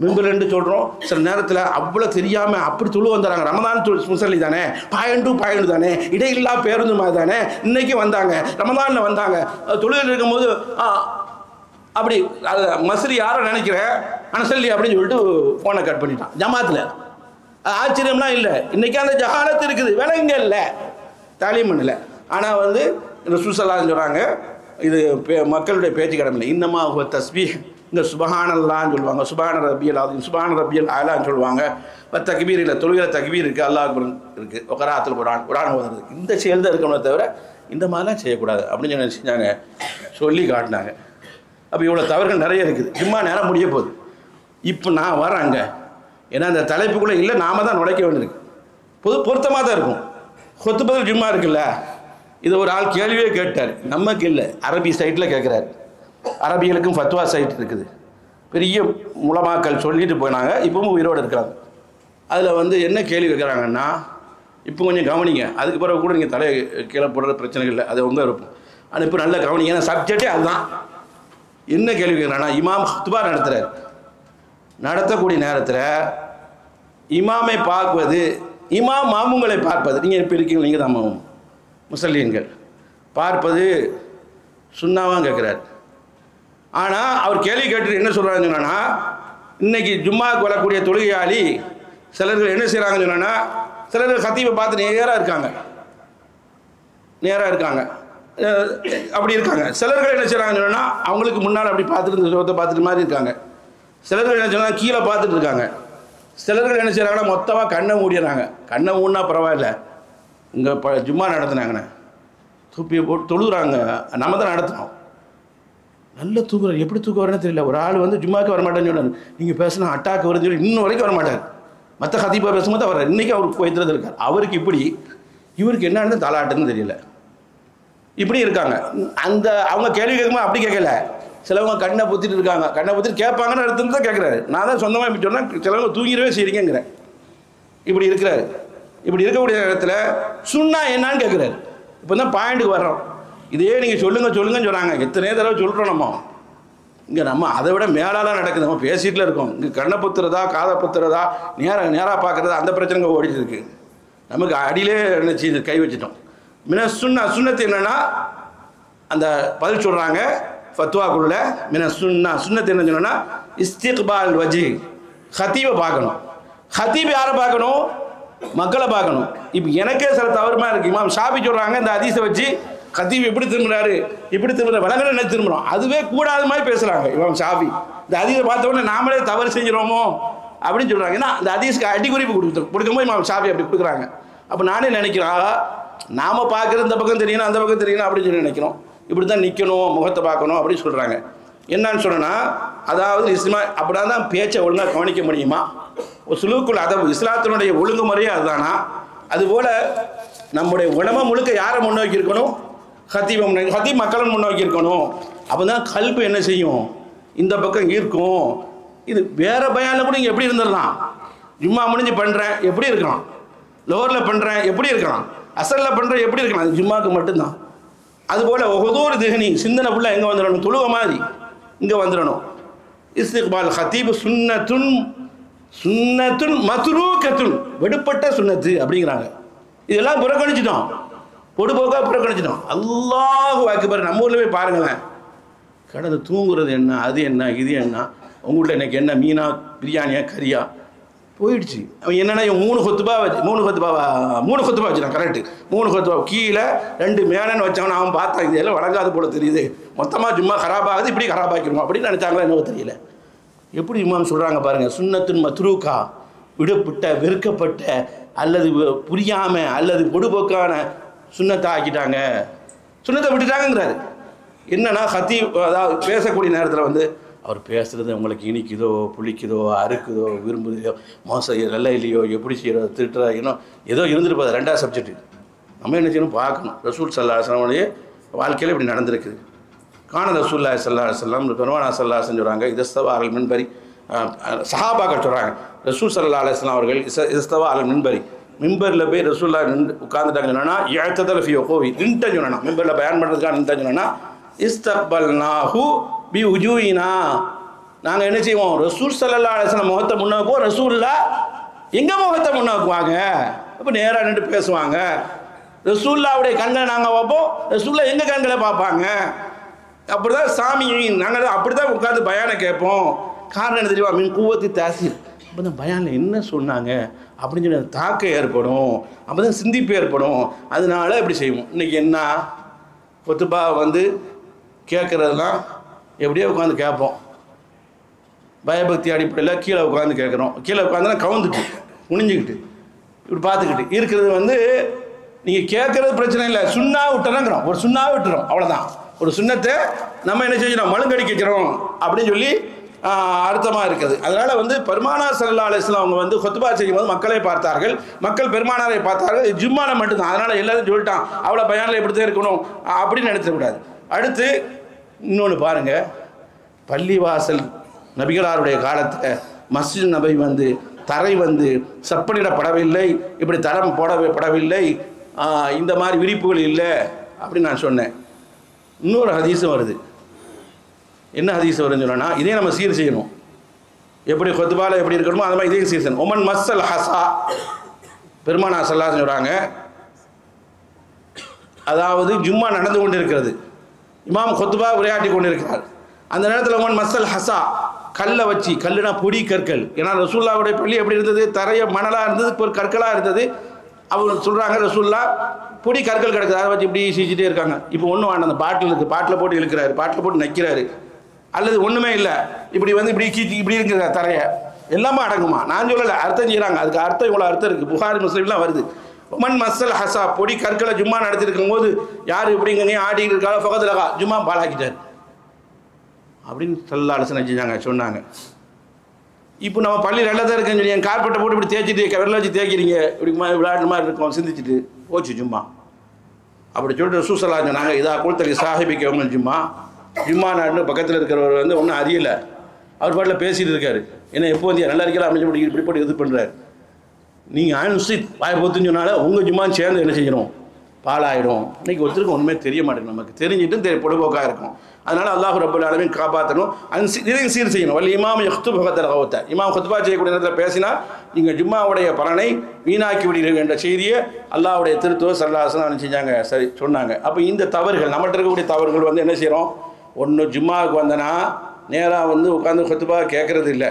மிம்பர்லேருந்து சொல்கிறோம், சில நேரத்தில் அவ்வளோ தெரியாமல் அப்படி துளு வந்துடுறாங்க. ரமதான் முசல்லி தானே, பாயண்டு தானே, இடையில்லா பேருந்து மாதிரி தானே, இன்னைக்கு வந்தாங்க, ரமதானில் வந்தாங்க, தொழுகையில் இருக்கும்போது அப்படி மஸ்ரி யாரோ நினைக்கிறேன் அனசல்லி அப்படின்னு சொல்லிட்டு ஃபோனை கட் பண்ணிட்டான் ஜமாத்தில். ஆச்சரியம்லாம் இல்லை, இன்றைக்கி அந்த ஜஹாலத்து இருக்குது, விலங்க இல்லை, தாலீம் இல்லை. ஆனால் ரசூல் ஸல்லல்லாஹு அலைஹி சொல்கிறாங்க, இது மக்களுடைய பேச்சு கடமில்லை. இன்னமா ஹுவ தஸ்பீஹ், இந்த சுபஹானல்லான்னு சொல்லுவாங்க, சுபஹான ரப்பியல் ஆதீம், சுபஹான ரப்பியல் ஆலான்னு சொல்லுவாங்க. தக்பீர் இல்லை, தொழுகையில் தக்பீர் இருக்குது, அல்லாஹ் அக்பர் இருக்குது, கராஅத்துல் குர்ஆன் ஓதுறது, இந்த செயல் தான் இருக்கணுமே தவிர இந்த மாதிரிலாம் செய்யக்கூடாது அப்படின்னு சொல்லி செஞ்சாங்க, சொல்லி காட்டினாங்க. அப்போ இவ்வளோ தவறுகள் நிறைய இருக்குது. ஜும்மா நேரம் முடிய போகுது. இப்போ நான் வரேங்க, ஏன்னா அந்த தலைப்புக்குள்ளே இல்லை, நாம தான் நுழைக்க வேண்டியிருக்கு. பொருத்தமாக தான் இருக்கும். கொத்துபதில் ஜும்மா இருக்குல்ல, இது ஒரு ஆள் கேள்வியே கேட்டார், நமக்கு இல்லை, அரபி சைட்டில் கேட்குறாரு. அரபிகளுக்கும் ஃபத்வா சைட் இருக்குது, பெரிய முலமாக்கள் சொல்லிட்டு போனாங்க, இப்பவும் உயிரோடு இருக்கிறாங்க. அதில் என்ன கேள்வி கேட்குறாங்கன்னா, இப்போ கொஞ்சம் கவனிங்க, அதுக்கு பிறகு கூட நீங்கள் தலையை கீழே போடுற பிரச்சனைகள் இல்லை, அது இருக்கும். ஆனால் இப்போ நல்லா கவனிங்க, ஏன்னா சப்ஜெக்டே அதுதான். என்ன கேள்வி கேட்குறாங்கன்னா, இமாம் ஹுத்பா நடத்துகிறார், நடத்தக்கூடிய நேரத்தில் இமாமை பார்ப்பது, இமாம் மாமுங்களை பார்ப்பது, நீங்கள் இப்போ இருக்கீங்க, நீங்கள் தான் மாமும் முசல்லீன்கள் பார்ப்பது சுன்னாவாக கேட்குறார். ஆனால் அவர் கேள்வி கேட்டுட்டு என்ன சொல்கிறாங்கன்னு சொன்னா, இன்னைக்கு ஜும்மாவுக்கு வரக்கூடிய தொழுகையாளி சிலர்கள் என்ன செய்கிறாங்கன்னு சொன்னா, சிலர்கள் கத்தீபை பார்த்து நேராக இருக்காங்க, அப்படி இருக்காங்க. சிலர்கள் என்ன செய்கிறாங்கன்னு சொன்னால், அவங்களுக்கு முன்னால் அப்படி பார்த்துட்டு இந்த சோத்தை பார்த்துட்டு மாதிரி இருக்காங்க. சிலர்கள் என்ன சொன்னால் கீழே பார்த்துட்டு இருக்காங்க. சிலர்கள் என்ன செய்கிறாங்கன்னா மொத்தமாக கண்ணை மூடிடுறாங்க. கண்ணை மூடினா பரவாயில்ல, இங்கே ஜும்மா நடத்துனாங்கண்ணே, தூப்பி போட்டு தொழுகிறாங்க, நம்ம தான் நடத்தினோம். நல்ல தூக்குறாரு, எப்படி தூக்க வரேன்னு தெரியல. ஒரு ஆள் ஜும்மாவுக்கு வரமாட்டேன்னு சொன்னார், நீங்கள் பேசினா அட்டாக்கு வருதுன்னு சொல்லி இன்னும் வரைக்கும் வரமாட்டார். மற்ற ஹதீபா பேசும்போது அவர் இன்றைக்கி அவருக்கு போய்த்துறது இருக்கார். அவருக்கு இப்படி, இவருக்கு என்னன்னு தலாட்டுன்னு தெரியல, இப்படி இருக்காங்க. அவங்க கேள்வி கேட்கும்போது அப்படி கேட்கல, சிலவங்க கண்ணை பொத்திட்டு இருக்காங்க, கண்ணை பொத்திட்டு கேட்பாங்கன்னு அடுத்து தான் கேட்குறாரு. நான் தான் சொந்தமாக இப்படி சொன்னால் சிலவங்க தூங்கிடவே செய்கிறீங்கிறேன். இப்படி இருக்கிறாரு. இப்படி இருக்கக்கூடிய நேரத்தில் சுன்னா என்னான்னு கேட்குறாரு. இப்போ தான் பாயிண்ட்டுக்கு வர்றோம். இதே நீங்கள் சொல்லுங்கன்னு சொன்னாங்க, எத்தனை தடவை சொல்கிறோம். இங்கே நம்ம அதை விட மேலாலாம் நடக்குது, நம்ம பேசிகிட்டு இருக்கோம். இங்கே கண்ணை பொத்துறதா காதை பொத்துறதா நேராக பார்க்குறதா, அந்த பிரச்சனை ஓடிட்டு இருக்கு. நமக்கு அடியிலே நினச்சி கை வச்சுட்டோம். சுன்னத்து என்னன்னா, அந்த பதில் சொல்கிறாங்க ஃபத்வாக்குள்ள, சுன்னத்து என்ன சொன்னா, இஸ்திக்பால் வஜி, ஹத்தீபை பார்க்கணும். ஹத்தீப் யாரை பார்க்கணும்? மக்களை பார்க்கணும். இப்போ எனக்கே சில தவறுமா இருக்குது. இமாம் ஷாஃபி சொல்கிறாங்க, இந்த ஹதீஸை வச்சு ஹத்தீப் எப்படி திரும்புறாரு, இப்படி திரும்புற விலங்குன்னு என்ன திரும்புகிறோம், அதுவே கூடாத மாதிரி பேசுகிறாங்க இமாம் ஷாஃபி. இந்த ஹதீஸை பார்த்த உடனே நாமளே தவறு செஞ்சிடோமோ அப்படின்னு சொல்கிறாங்க. ஏன்னா இந்த ஹதீஸ்க்கு அடிக்குறிப்பு கொடுக்கும்போது இமாம் ஷாஃபி அப்படி கொடுக்குறாங்க. அப்போ நானே நினைக்கிறேன், நாம் பார்க்குறது இந்த பக்கம் தெரியணும், அந்த பக்கம் தெரியணும் அப்படின்னு சொல்லி நினைக்கிறோம். இப்படி தான் நிற்கணும், முகத்தை பார்க்கணும் அப்படின்னு சொல்கிறாங்க. என்னன்னு சொன்னால், அதாவது இஸ்லாமா அப்படின்னா தான் பேச்சை ஒழுங்காக கவனிக்க முடியுமா? ஒரு சுலூக்குள் அதவு, இஸ்லாத்தினுடைய ஒழுங்குமுறையே அதுதானா? அதுபோல் நம்முடைய உடம்பை முழுக்க யாரை முன்னோக்கி இருக்கணும்? ஹத்தீப் மக்களும் முன்னோக்கி இருக்கணும். அப்போ தான் கல்பு என்ன செய்யும், இந்த பக்கம் இருக்கும். இது வேறு பயானில் கூட இங்கே எப்படி இருந்துடலாம். ஜும்மா முடிஞ்சு பண்ணுறேன் எப்படி இருக்கலாம், லோரில் பண்ணுறேன் எப்படி இருக்கலாம், அசலில் பண்ணுறேன் எப்படி இருக்கலாம், அது ஜும்மாவுக்கு மட்டும்தான். அதுபோல் ஒவ்வொரு திகனி சிந்தனை ஃபுல்லாக எங்கே வந்துடணும், தொழுவ மாதிரி இங்கே வந்துடணும். இஸ்திக்பால் ஹத்தீப் சுன்னத்துன் சுன்னத்துன் மத்ரூகத்துன், வெடுப்பட்ட சுன்னத்து அப்படிங்கிறாங்க. இதெல்லாம் புறக்கணிச்சிட்டோம், பொடுபோக்காக புறக்கணிச்சிட்டோம். அல்லாஹு அக்பர். நம்ம ஊரில் போய் பாருங்களேன், கடந்து தூங்குறது என்ன, அது என்ன, இது என்ன, உங்கள்கிட்ட எனக்கு என்ன மீனா பிரியாணியா கறியா போயிடுச்சு. அவன் என்னென்னா மூணு கொத்துபா வச்சுட்டான். கரெக்டு, 3 கொத்துபா கீழே 2 மேலன்னு வச்சாங்கன்னா அவன் பார்த்தான் இதெல்லாம் வழங்காத போல தெரியுது, மொத்தமாக சும்மா கராபாகுது, இப்படி கராபாக்கிடுவோம் அப்படின்னு நினச்சாங்களா என்னவோ தெரியல. எப்படி இமாம் சொல்கிறாங்க பாருங்கள், சுன்னத்துன் மத்ரூகா, விடப்பட்ட வெறுக்கப்பட்ட அல்லது புரியாமல் அல்லது பொடுபோக்கான சுன்னத்தை ஆக்கிட்டாங்க, சுன்னத்தை விட்டுட்டாங்கிறாரு. என்னன்னா ஹத்தீப் அதாவது பேசக்கூடிய நேரத்தில் வந்து அவர் பேசுகிறது உங்களுக்கு இனிக்குதோ புளிக்குதோ அறுக்குதோ விரும்புதோ மோசம் நல்ல இல்லையோ எப்படி செய்கிறோ திட்டுறா இன்னும் ஏதோ இருந்துட்டு போகுது, 2வது சப்ஜெக்ட். நம்ம என்ன செய்யணும் பார்க்கணும். ரசூல் ஸல்லல்லாஹு அலைஹி வஸல்லம் வாழ்க்கையில் இப்படி நடந்திருக்குது. கான ரசூலுல்லாஹி ஸல்லல்லாஹு அலைஹி வஸல்லம் பெருமானா ஸல்லல்லாஹு அலைஹி சொல்கிறாங்க, இதஸ்தவா அல் மின்பரி, சஹாபாக்கள் சொல்கிறாங்க ரசூல் ஸல்லல்லாஹு அலைஹி வஸல்லம் அவர்கள் இதஸ்தவா அல் மின்பரி, மிம்பரில் போய் ரசூல்லா நின்று உட்காந்துட்டாங்க சொன்னா இஅ்ததல ஃபீ கோவி நின்றுன்னு சொன்னா, மிம்பரில் பயன் பண்ணுறதுக்காக நின்றுன்னு சொன்னா இஸ்தக்பல்நாஹு பி உஜூயினா, நாங்கள் என்ன செய்வோம், ரசூல் ஸல்லல்லாஹு அலைஹி வஸல்லம் முகத்தை முன்னோக்குவோம், ரசூல்லா எங்கள் முகத்தை முன்னோக்குவாங்க. அப்போ நேராக நின்று பேசுவாங்க. ரசூல்லாவுடைய கண்களை நாங்கள் பார்ப்போம், ரசூல்லா எங்கள் கண்களை பார்ப்பாங்க. அப்படி தான் சாமி நாங்கள் அப்படி தான் உட்காந்து பயானை கேட்போம். காரணம் என்ன தெரியுமா, மின் குவத்தி தாசீர். அப்போ தான் பயானில் என்ன சொன்னாங்க அப்படின்னு சொல்லி தாக்கம் ஏற்படும், அப்போ தான் சிந்திப்பு ஏற்படும். அதனால இப்படி செய்வோம். இன்றைக்கி என்ன கொத்துபா வந்து கேட்குறதுலாம் எப்படியோ உட்காந்து கேட்போம், பயபக்தி அடிப்படையில் கீழே உட்காந்து கேட்குறோம். கீழே உட்காந்துனா கவுந்துட்டு குனிஞ்சிக்கிட்டு இப்படி பார்த்துக்கிட்டு இருக்கிறது வந்து நீங்கள் கேட்குறது பிரச்சனை இல்லை, சுண்ணா விட்டுறோங்கிறோம், ஒரு சுண்ணாவே விட்டுறோம், அவ்வளோதான். ஒரு சுண்ணத்தை நம்ம என்ன செஞ்சிடும், மழுங்கடிக்க வைக்கிறோம் அப்படின்னு சொல்லி அர்த்தமாக இருக்குது. அதனால் வந்து பெருமானார் ஸல்லல்லாஹு அலைஹி வஸல்லம் அவங்க வந்து குத்பா செய்யும்போது மக்களை பார்த்தார்கள், மக்கள் பெருமானாரை பார்த்தார்கள். ஜும்மால மட்டும்தான். அதனால் எல்லாரும் சொல்லிட்டான் அவ்வளோ பயானில் எப்படி தான் இருக்கணும் அப்படின்னு நினைச்சக்கூடாது. அடுத்து இன்னொன்று பாருங்கள், பள்ளிவாசல் நபிகளாருடைய காலத்தில் மஸ்ஜித் நபி வந்து தரை வந்து செப்பனிடப்படவில்லை, இப்படி தரம் போடப்படவில்லை, இந்த மாதிரி விரிப்புகள் இல்லை அப்படின்னு நான் சொன்னேன். இன்னொரு ஹதீஸும் வருது. என்ன ஹதீஸ் வருதுன்னு சொன்னா, இதே நம்ம சீர் செய்யணும். எப்படி கொத்துபால எப்படி இருக்கணுமோ அது மாதிரி இதே சீர் செய்யணும். ஒமன் மஸ்ஸல் ஹசா, பெருமானார் ஸல்லல்லாஹு அலைஹி சொல்கிறாங்க, அதாவது ஜும்மா நடந்து கொண்டு இருக்கிறது, இமாம் கொத்துபா உரையாட்டி கொண்டு இருக்கிறார். அந்த நேரத்தில் ஒமன் மஸ்ஸல் ஹசா, கல்லை வச்சு, கல்லுனா பொடி கற்கள், ஏன்னா ரசூல்லாவுடைய பள்ளி எப்படி இருந்தது, தரைய மணலாக இருந்தது, ஒரு கற்களாக இருந்தது. அவங்க சொல்கிறாங்க ரசூல்லா பொடி கற்கள் கிடக்குது, அதை வச்சு இப்படி சீச்சிட்டே இருக்காங்க. இப்போ ஒன்றும் வேண்டாம், அந்த பாட்டில் இருக்குது, பாட்டில் போட்டு இழுக்கிறாரு, பாட்டில் போட்டு நக்கிறாரு, அல்லது ஒன்றுமே இல்லை இப்படி வந்து இப்படி கீச்சி இப்படி இருக்கிற தரையை எல்லாமே அடங்குமா, நான் சொல்லலை, அர்த்தம் செய்கிறாங்க. அதுக்கு அர்த்தம் இவ்வளோ அர்த்தம் இருக்குது, புகாரி முஸ்லிம்லாம் வருது. ஒமன் மஸ்ஸல் ஹசா, பொடி கற்களை ஜும்மா நடத்திருக்கும் போது யார் இப்படிங்க ஆடிக்கிட்டு இருக்காங்க பக்கத்துலகா ஜும்மா பாலாக்கிட்டார் அப்படின்னு ஸல்லல்லாஹு அலைஹி வஸல்லம் சொன்னாங்க. இப்போ நம்ம பள்ளி நல்லா தான் இருக்குன்னு சொல்லி என் கார்பெட்டை போட்டு இப்படி தேய்ச்சிட்டு வெள்ளை வச்சு தேய்க்கிறீங்க, இப்படி விளையாட்டு மாதிரி இருக்கும், சிந்திச்சுட்டு போச்சு ஜும்மா அப்படி சொல்லிட்டு ரசூல் ஸல்லல்லாஹு அலைஹி சொன்னாங்க, இதா குல்தலி சாஹிபிக்கு உங்கள் ஜும்மா நாடு பக்கத்தில் இருக்கிறவர் வந்து ஒன்றும் அறியலை, அவர் பாட்டில் பேசிகிட்டு இருக்காரு, ஏன்னா எப்போ வந்து நல்லா இருக்கலாம் அப்படின்னு இப்படி போட்டு இது பண்ணுறாரு. நீங்கள் ஆன்சித் வாய் பொத்துன்னு சொன்னால உங்கள் ஜும்மான்னு சேர்ந்து என்ன செய்யணும், பாலாயிடும். இன்றைக்கி ஒருத்தருக்கு ஒன்றுமே தெரிய மாட்டேங்குது, நமக்கு தெரிஞ்சிட்டும் பொடுபோக்காக இருக்கும். அதனால் அல்லாஹ் ரப்பல் ஆலமீன் காப்பாற்றணும், இதையும் சீர் செய்யணும். வல் இமாம் யக்துபு ஃபகத்தல் கௌத்த, இமாம் குத்பா செய்யக்கூடிய நேரத்தில் பேசினால் நீங்கள் ஜும்மாவுடைய பலனை வீணாக்கி விடுவீர்கள் என்ற செய்தியை அல்லாஹ்வுடைய திருத்துவர் ஸல்லல்லாஹு அலைஹி வஸல்லம் செஞ்சாங்க, சரி சொன்னாங்க. அப்போ இந்த தவறுகள் நம்மகிட்ட இருக்கக்கூடிய தவறுகள் வந்து என்ன செய்கிறோம், ஒன்று ஜும்மாவுக்கு வந்தனா நேராக வந்து உட்காந்து குத்பா கேட்குறது இல்லை,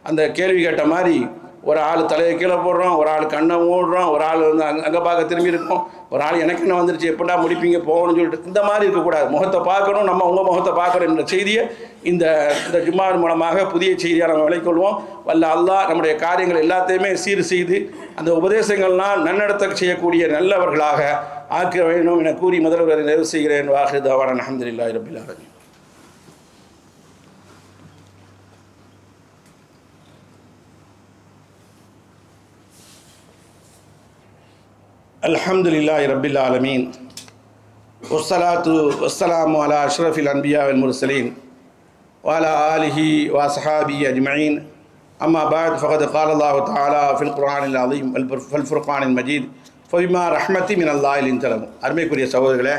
அந்த கேள்வி கேட்ட மாதிரி ஒரு ஆள் தலையை கீழே போடுறோம், ஒரு ஆள் கண்ணை மூடுறோம், ஒரு ஆள் வந்து அங்கே பார்க்க திரும்பி இருக்கும், ஒரு ஆள் எனக்கு என்ன வந்துருச்சு எப்படா முடிப்பீங்க போகணும்னு சொல்லிட்டு இந்த மாதிரி இருக்கக்கூடாது. முகத்தை பார்க்கணும், நம்ம உங்கள் முகத்தை பார்க்கணும் என்ற செய்தியை இந்த ஜும்மாவின் மூலமாக புதிய செய்தியாக நம்ம விளைக்கொள்வோம். வல்ல அல்லாஹ் நம்முடைய காரியங்கள் எல்லாத்தையுமே சீர் செய்து அந்த உபதேசங்கள்லாம் நன்னடத்த செய்யக்கூடிய நல்லவர்களாக ஆக்க வேண்டும் என கூறி முதல்வரை நிறைவு செய்கிறேன். வாஹிர் தஅவானா அல்ஹம்துலில்லாஹி ரப்பில் ஆலமீன். அல்ஹம்துலில்லாஹி ரப்பில் ஆலமீன் வஸ்ஸலாத்து வஸ்ஸலாமு அலா அஷ்ரஃபில் அன்பியா வல் முர்சலீன் வஅலா ஆலிஹி வஸஹாபிஹி அஜ்மஈன். அம்மா பஅத் ஃபகத் क़ால அல்லாஹு தஆலா ஃபில் குர்ஆனில் அஸீம் வல் ஃபுர்கானில் மஜீத் ஃபபிமா ரஹ்மத்தி மினல்லாஹி லின்தலமு. அருமைக்குரிய சகோதரர்களே,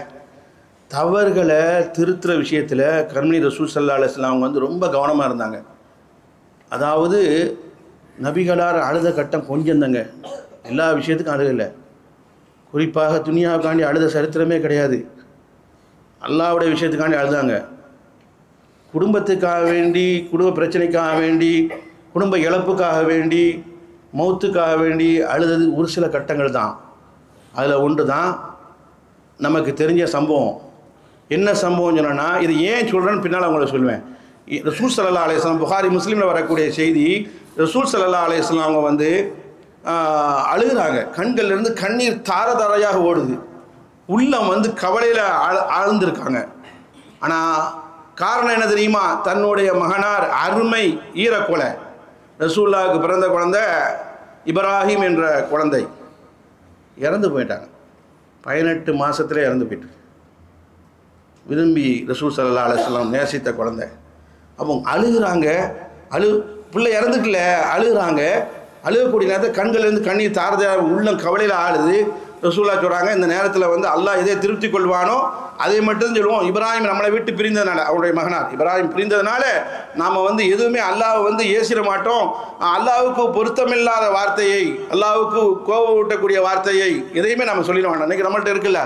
தவறுகளை திருத்துற விஷயத்தில் கர்மணி ரசூல் ஸல்லல்லாஹு அலைஹி வஸல்லம் அவங்க ரொம்ப கவனமாக இருந்தாங்க. அதாவது நபிகளார் அழுத கட்டம் கொஞ்சம் தாங்க, எல்லா விஷயத்துக்கும் அழுகலை. குறிப்பாக துனியாவுக்காண்டி அழுத சரித்திரமே கிடையாது. அல்லாஹ்வுடைய விஷயத்துக்காண்டி அழுதாங்க. குடும்பத்துக்காக வேண்டி, குடும்ப பிரச்சனைக்காக வேண்டி, குடும்ப இழப்புக்காக வேண்டி, மௌத்துக்காக வேண்டி அழுதது ஒரு சில கட்டங்கள் தான். அதில் ஒன்று தான் நமக்கு தெரிஞ்ச சம்பவம். என்ன சம்பவம் சொன்னேன்னா, இது ஏன் சொல்கிறேன்னு பின்னால் அவங்கள சொல்லுவேன். ரசூல் ஸல்லல்லாஹு அலைஹி வஸல்லம், புகாரி முஸ்லீமில் வரக்கூடிய செய்தி, ரசூல் ஸல்லல்லாஹு அலைஹி வஸல்லம் அவங்க அழுகுறாங்க. கண்கள்லேருந்து கண்ணீர் தார தாரையாக ஓடுது. உள்ளம் கவலையில் ஆழ்ந்திருக்காங்க. ஆனால் காரணம் என்ன தெரியுமா? தன்னுடைய மகனார் அருமை ஈரக்கொலை, ரசூலுல்லாஹ்வுக்கு பிறந்த குழந்தை இப்ராஹிம் என்ற குழந்தை இறந்து போயிட்டாங்க. 18 மாதத்தில் இறந்து போயிட்டு, விரும்பி ரசூல் ஸல்லல்லாஹு அலைஹி வஸல்லம் நேசித்த குழந்தை. அப்போ அழுகுறாங்க. பிள்ளை இறந்துக்கல, அழுகுறாங்க. அழுகக்கூடிய நேரத்தில் கண்கள்லேருந்து கண்ணீர் தாரதாக உள்ளம் கவலையில் ஆளுது. ரசூலுல்லாஹ் சொல்கிறாங்க, இந்த நேரத்தில் அல்லாஹ் எதை திருப்தி கொள்வானோ அதை மட்டும் சொல்லுவோம். இப்ராஹிம் நம்மளை விட்டு பிரிந்ததுனால, அவருடைய மகனார் இப்ராஹிம் பிரிந்ததுனால நாம் எதுவுமே அல்லாஹ் ஏசிட மாட்டோம். அல்லாஹ்வுக்கு பொருத்தமில்லாத வார்த்தையை, அல்லாஹ்வுக்கு கோபம் ஊட்டக்கூடிய வார்த்தையை எதையுமே நம்ம சொல்லிட வேண்டாம். இன்றைக்கி நம்மள்ட்ட இருக்குல்ல,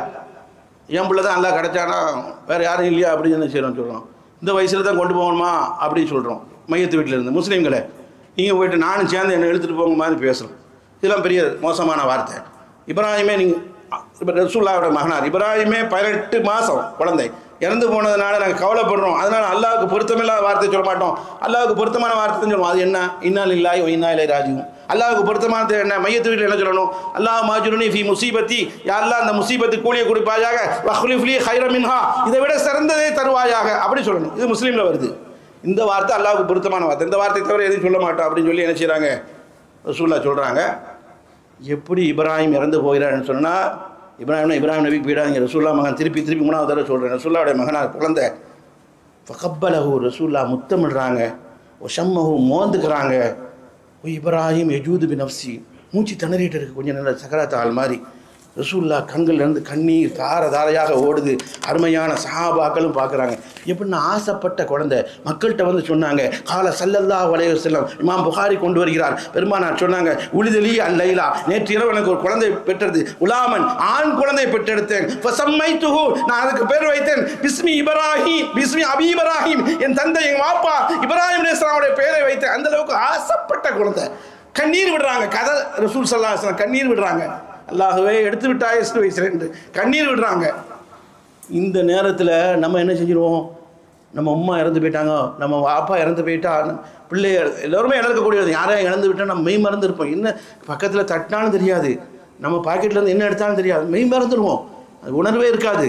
என் பிள்ளை தான் அல்லாஹ் கிடைச்சானா, வேறு யாரும் இல்லையா அப்படின்னு என்ன செய்கிறோம் சொல்கிறோம். இந்த வயசில் தான் கொண்டு போகணுமா அப்படின்னு சொல்கிறோம். மையத்து வீட்டில் இருந்து முஸ்லீம்களை நீங்கள் போய்ட்டு நானும் சேர்ந்து என்னை எழுத்துட்டு போங்க மாதிரி பேசுகிறோம். இதெல்லாம் பெரிய மோசமான வார்த்தை. இப்ராஹிமே இப்போ ரசூலுல்லாஹ்வோட மகனார் இப்ராஹிமே 18 மாதம் குழந்தை இறந்து போனதுனால நாங்கள் கவலைப்படுறோம். அதனால் அல்லாஹ்வுக்கு பொருத்தமில்லாத வார்த்தை சொல்ல மாட்டோம். அல்லாஹ்வுக்கு பொருத்தமான வார்த்தை சொல்லுவோம். அது என்ன? இன்னா லில்லாஹி வ இன்னா இலைஹி ராஜிஊன். அல்லாஹ்வுக்கு பொருத்தமானது என்ன? மையத்து வீட்டில் என்ன சொல்லணும்? அல்லாஹ் மாஜுருனி ஃபி முசீபத்தி, யா அல்லாஹ் அந்த முசீபத்து கூலியை கொடுப்பாயாக, வஹ்லிஃப் லீ கைரம் மின்ஹா, இதை விட சிறந்ததை தருவாயாக அப்படி சொல்லணும். இது முஸ்லீமில் வருது. இந்த வார்த்தை அல்லாஹ்வுக்கு பொருத்தமான வார்த்தை. இந்த வார்த்தை தவிர எதுவும் சொல்ல மாட்டோம் அப்படின்னு சொல்லி என்ன செய்கிறாங்க? ரசூலுல்லாஹ் சொல்கிறாங்க. எப்படி இப்ராஹிம் இறந்து போகிறான்னு சொன்னால், இப்ராஹிம் நபிக்கு போயிடாதீங்க. ரசூலுல்லாஹ் மகன் திருப்பி 3வது தடவை சொல்கிறேன். ரசூலுல்லாஹ்வுடைய மகனார் குழந்தை ஃபகப்பலஹு, ரசூலுல்லாஹ் முத்தமிடுறாங்க. ஒஷம்மஹு, மோந்துக்கிறாங்க. இப்ராஹிம் யஜூது பி நஃப்ஸி, மூச்சு திணறிட்டு இருக்கு கொஞ்சம் நல்ல சக்கராத் ஆள் மாதிரி. ரசூலுல்லாஹ் கண்கள்லேருந்து கண்ணீர் தார தாரையாக ஓடுது. அருமையான சஹாபாக்களும் பார்க்குறாங்க. எப்படின்னா ஆசைப்பட்ட குழந்தை மக்கள்கிட்ட சொன்னாங்க. கால ஸல்லல்லாஹு அலைஹி வஸல்லம், இமாம் புகாரி கொண்டு வருகிறார். பெருமானார் சொன்னாங்க, உலிதலி அல்லைலா, நேற்று இரவு எனக்கு ஒரு குழந்தை பெற்றது. உலாமன், ஆண் குழந்தை பெற்றெடுத்தேன். ஃபஸம்மைத்துஹு, நான் அதுக்கு பேர் வைத்தேன் பிஸ்மி இப்ராஹிம், பிஸ்மி அபி இப்ராஹிம், என் தந்தை என் வாப்பா இப்ராஹிம் அலைஹிஸ்ஸலாமுடைய பெயரை வைத்தேன். அந்த அளவுக்கு ஆசைப்பட்ட குழந்தை. கண்ணீர் விடுறாங்க. கதை ரசூல் ஸல்லல்லாஹு அலைஹி வஸல்லம் கண்ணீர் விடுறாங்க. அல்லாஹ்வே எடுத்து விட்டாய் வயசுல கண்ணீர் விடுறாங்க. இந்த நேரத்தில் நம்ம என்ன செஞ்சிருவோம்? நம்ம அம்மா இறந்து போயிட்டாங்க, நம்ம அப்பா இறந்து போயிட்டா, பிள்ளை எல்லோருமே இழக்கக்கூடியது. யாரையும் இழந்து விட்டால் நம்ம மெய் மறந்து இருப்போம். என்ன பக்கத்தில் தட்டினாலும் தெரியாது, நம்ம பாக்கெட்லேருந்து என்ன எடுத்தாலும் தெரியாது, மெய் மறந்துடுவோம். அது உணர்வே இருக்காது,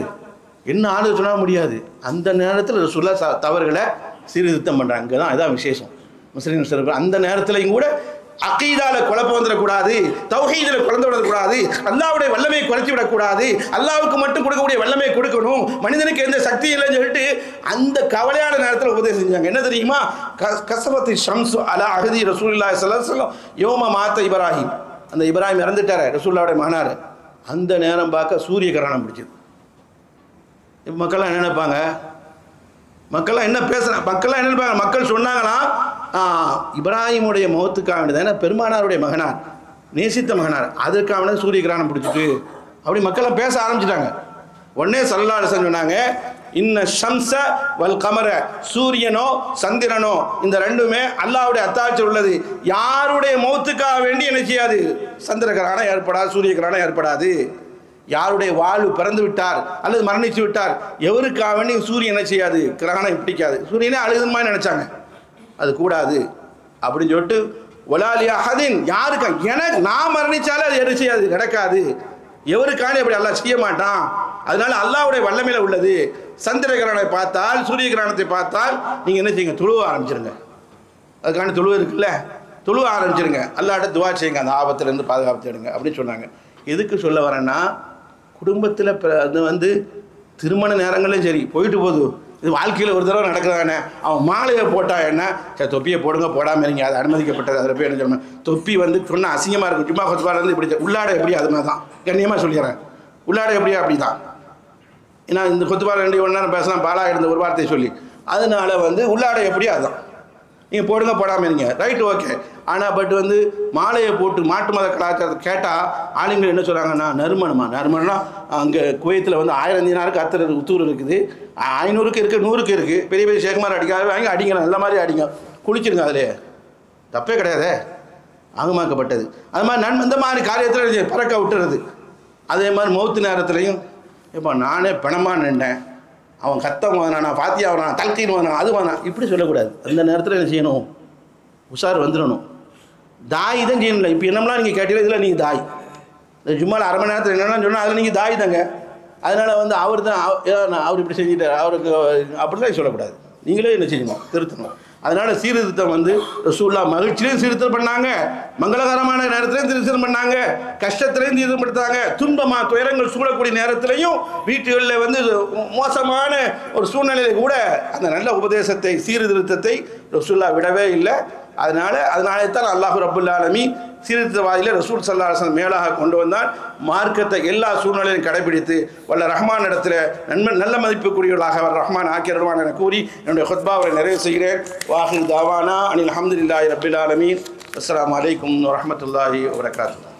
என்ன ஆளு சொன்ன முடியாது. அந்த நேரத்தில் ரசூலுல்லாஹ் தவறுகளை சீர்திருத்தம் பண்ணுறாங்க. இங்கே தான் இதான் விசேஷம். முஸ்லீம் சிறப்பு அந்த நேரத்தில் கூட அக்கீதால குழப்பம் வந்துடக்கூடாது, தௌஹீதில் குழந்தை விடக்கூடாது, அல்லாஹ்வுடைய வல்லமையை குறைச்சி விடக்கூடாது, அல்லாஹ்வுக்கு மட்டும் கொடுக்கக்கூடிய வல்லமையை கொடுக்கணும், மனிதனுக்கு எந்த சக்தி இல்லைன்னு சொல்லிட்டு அந்த கவலையான நேரத்தில் உபதேசம் செஞ்சாங்க. என்ன தெரியுமா? கஸபத்தி ஷம்ஸு அலா அஹதி ரசூலுல்லாஹி ஸல்லல்லாஹு அலைஹி வஸல்லம் யௌம மாத்த இப்ராஹிம். அந்த இப்ராஹிம் இறந்துட்டார ரசூலுல்லாஹ்வுடைய மகனார். அந்த நேரம் பார்க்க சூரிய கிரகணம் பிடிச்சது. இப்போ மக்கள்லாம் என்ன நினைப்பாங்க? மக்கள்லாம் என்ன பேசுகிறாங்க? மக்கள்லாம் என்ன நினைப்பாங்க? மக்கள் சொன்னாங்களா, இப்ராஹிமுடைய முகத்துக்காக வேண்டியது, ஏன்னா பெருமானாருடைய மகனார், நேசித்த மகனார், அதற்காக வேண்டிய சூரிய கிரகணம் பிடிச்சிட்டு அப்படி மக்கள்லாம் பேச ஆரம்பிச்சிட்டாங்க. உடனே ஸல்லல்லாஹு அலைஹி வஸல்லம் சொன்னாங்க, இன்ன ஷம்ஸ வல் கமர, சூரியனோ சந்திரனோ இந்த ரெண்டுமே அல்லாஹ்வுடைய அத்தாட்சி உள்ளது. யாருடைய மௌத்துக்காக வேண்டி என்ன செய்யாது? சந்திர கிரகணம் ஏற்படாது, சூரிய கிரகணம் ஏற்படாது. யாருடைய வாழ்வு பிறந்து விட்டார் அல்லது மரணித்து விட்டார், எவருக்காக வேண்டி சூரியன் என்ன செய்யாது? கிரகணம் பிடிக்காது. சூரியனே அழுகுதுன்னு மாதிரி நினச்சாங்க. அது கூடாது அப்படின்னு சொல்லிட்டு, ஒலாலி அஹதின், யாருக்கா எனக்கு நான் மரணிச்சாலே அது என்ன செய்யாது? நடக்காது. எவருக்கானே அப்படி அல்லாஹ் செய்ய மாட்டான். அதனால அல்லாஹ்வுடைய வல்லமையில உள்ளது. சந்திர கிரகணத்தை பார்த்தால், சூரிய கிரகணத்தை பார்த்தால் நீங்கள் என்ன செய்யுங்க? தொழுவ ஆரம்பிச்சிருங்க. அதுக்கான தொழுவு இருக்குல்ல, தொழுவ ஆரம்பிச்சிருங்க. அல்லாஹ்ட்ட துவா செய்யுங்க, அந்த ஆபத்திலேருந்து பாதுகாப்பு தேடுங்க அப்படின்னு சொன்னாங்க. எதுக்கு சொல்ல வரேன்னா, குடும்பத்தில் திருமண நேரங்களையும் சரி போயிட்டு போகுது, இது வாழ்க்கையில் ஒரு தடவை நடக்குதானே. அவன் மாலையை போட்டால் என்ன, சரி தொப்பியை போடுங்க, போடாமல் இருங்க, அது அனுமதிக்கப்பட்டது. அதில் போய் என்ன சொல்லணும், தொப்பி வந்து சொன்னால் அசிங்கமாக இருக்கும். ஜும்மா கொத்துபாலேருந்து இப்படி உள்ளாட எப்படி அது மாதிரி தான் கண்ணியமாக சொல்லிடுறேன். உள்ளாட எப்படியா அப்படி தான். ஏன்னா இந்த கொத்துபால் 2 1 நேரம் பேசலாம் பாலா இருந்த ஒரு வார்த்தையை சொல்லி, அதனால வந்து உள்ளாட எப்படியா அதுதான். நீங்கள் போடுங்க, போடாமல் இருங்க, ரைட்டு ஓகே. ஆனால் பட் வந்து மாலையை போட்டு மாட்டு மத கலாச்சாரத்தை கேட்டால் ஆளுங்கள் என்ன சொல்கிறாங்கன்னா, நறுமணம்னா அங்கே குவைத்தில் வந்து 1000 தீனாருக்கு அத்தனை உத்தூர் இருக்குது, 500க்கு இருக்குது, 100க்கு இருக்குது. பெரிய பெரிய ஷேக்குமார் அடிக்காத வாங்கி அடிங்க, நல்ல மாதிரி அடிங்க, குளிச்சிருங்க, அதிலே தப்பே கிடையாதே, ஆகமாக்கப்பட்டது. அது மாதிரி இந்த மாதிரி காரியத்தில் பறக்க விட்டுறது. அதே மாதிரி மௌத்து நேரத்துலையும் இப்போ நானே பணமாக நின்றேன், அவன் கத்தம் வாங்கினா, பாத்தியா வரான், தல்கீன் வாங்கினா, அது வாங்கினான், இப்படி சொல்லக்கூடாது. அந்த நேரத்தில் என்ன செய்யணும், உஷார் வந்துடணும். தாய் தான் செய்யணும்ல. இப்போ என்னம்லாம் நீங்கள் கேட்டீங்க, இதில் நீங்கள் தாய், இந்த ஜும்மாவில் 1/2 மணி நேரத்தில் என்னென்னு சொன்னால் அதில் நீங்கள் தாய் தாங்க. அதனால் வந்து அவர் தான் அவர் இப்படி செஞ்சுட்டார், அவருக்கு அப்படிலாம் சொல்லக்கூடாது. நீங்களே என்ன செய்யணும், திருத்தணும். அதனால் சீர்திருத்தம் வந்து ரசூலுல்லாஹ் மகிழ்ச்சியிலையும் சீர்திருத்தம் பண்ணாங்க, மங்களகரமான நேரத்திலையும் சீர்திருத்தம் பண்ணாங்க, கஷ்டத்திலையும் சீர்திருத்தம் படுத்தாங்க, துன்பமாக துயரங்கள் சூழக்கூடிய நேரத்திலையும் வீட்டுகளில் வந்து மோசமான ஒரு சூழ்நிலையில் கூட அந்த நல்ல உபதேசத்தை சீர்திருத்தத்தை ரசூலுல்லாஹ் விடவே இல்லை. அதனாலே தான் அல்லாஹ் ரப்புல் ஆலமீன் சீர்திருத்தவாதியில் ரசூல் ஸல்லல்லாஹு அலைஹி வஸல்லம் மேலாக கொண்டு வந்தால் மார்க்கத்தை எல்லா சூழ்நிலையும் கடைபிடித்து வல்ல ரஹ்மான் இடத்துல நல்ல மதிப்புக்குரியவர்களாக ரஹ்மான் ஆக்கிடுவான் என கூறி என்னுடைய ஹுத்பாவை நிறைவு செய்கிறேன். வாஹிர் தாவானா அனில் அல்ஹம்துலில்லாஹி ரப்பில் ஆலமீன். அஸ்ஸலாமு அலைக்கும் வரஹ்மத்துல்லாஹி வபரகாத்துஹு.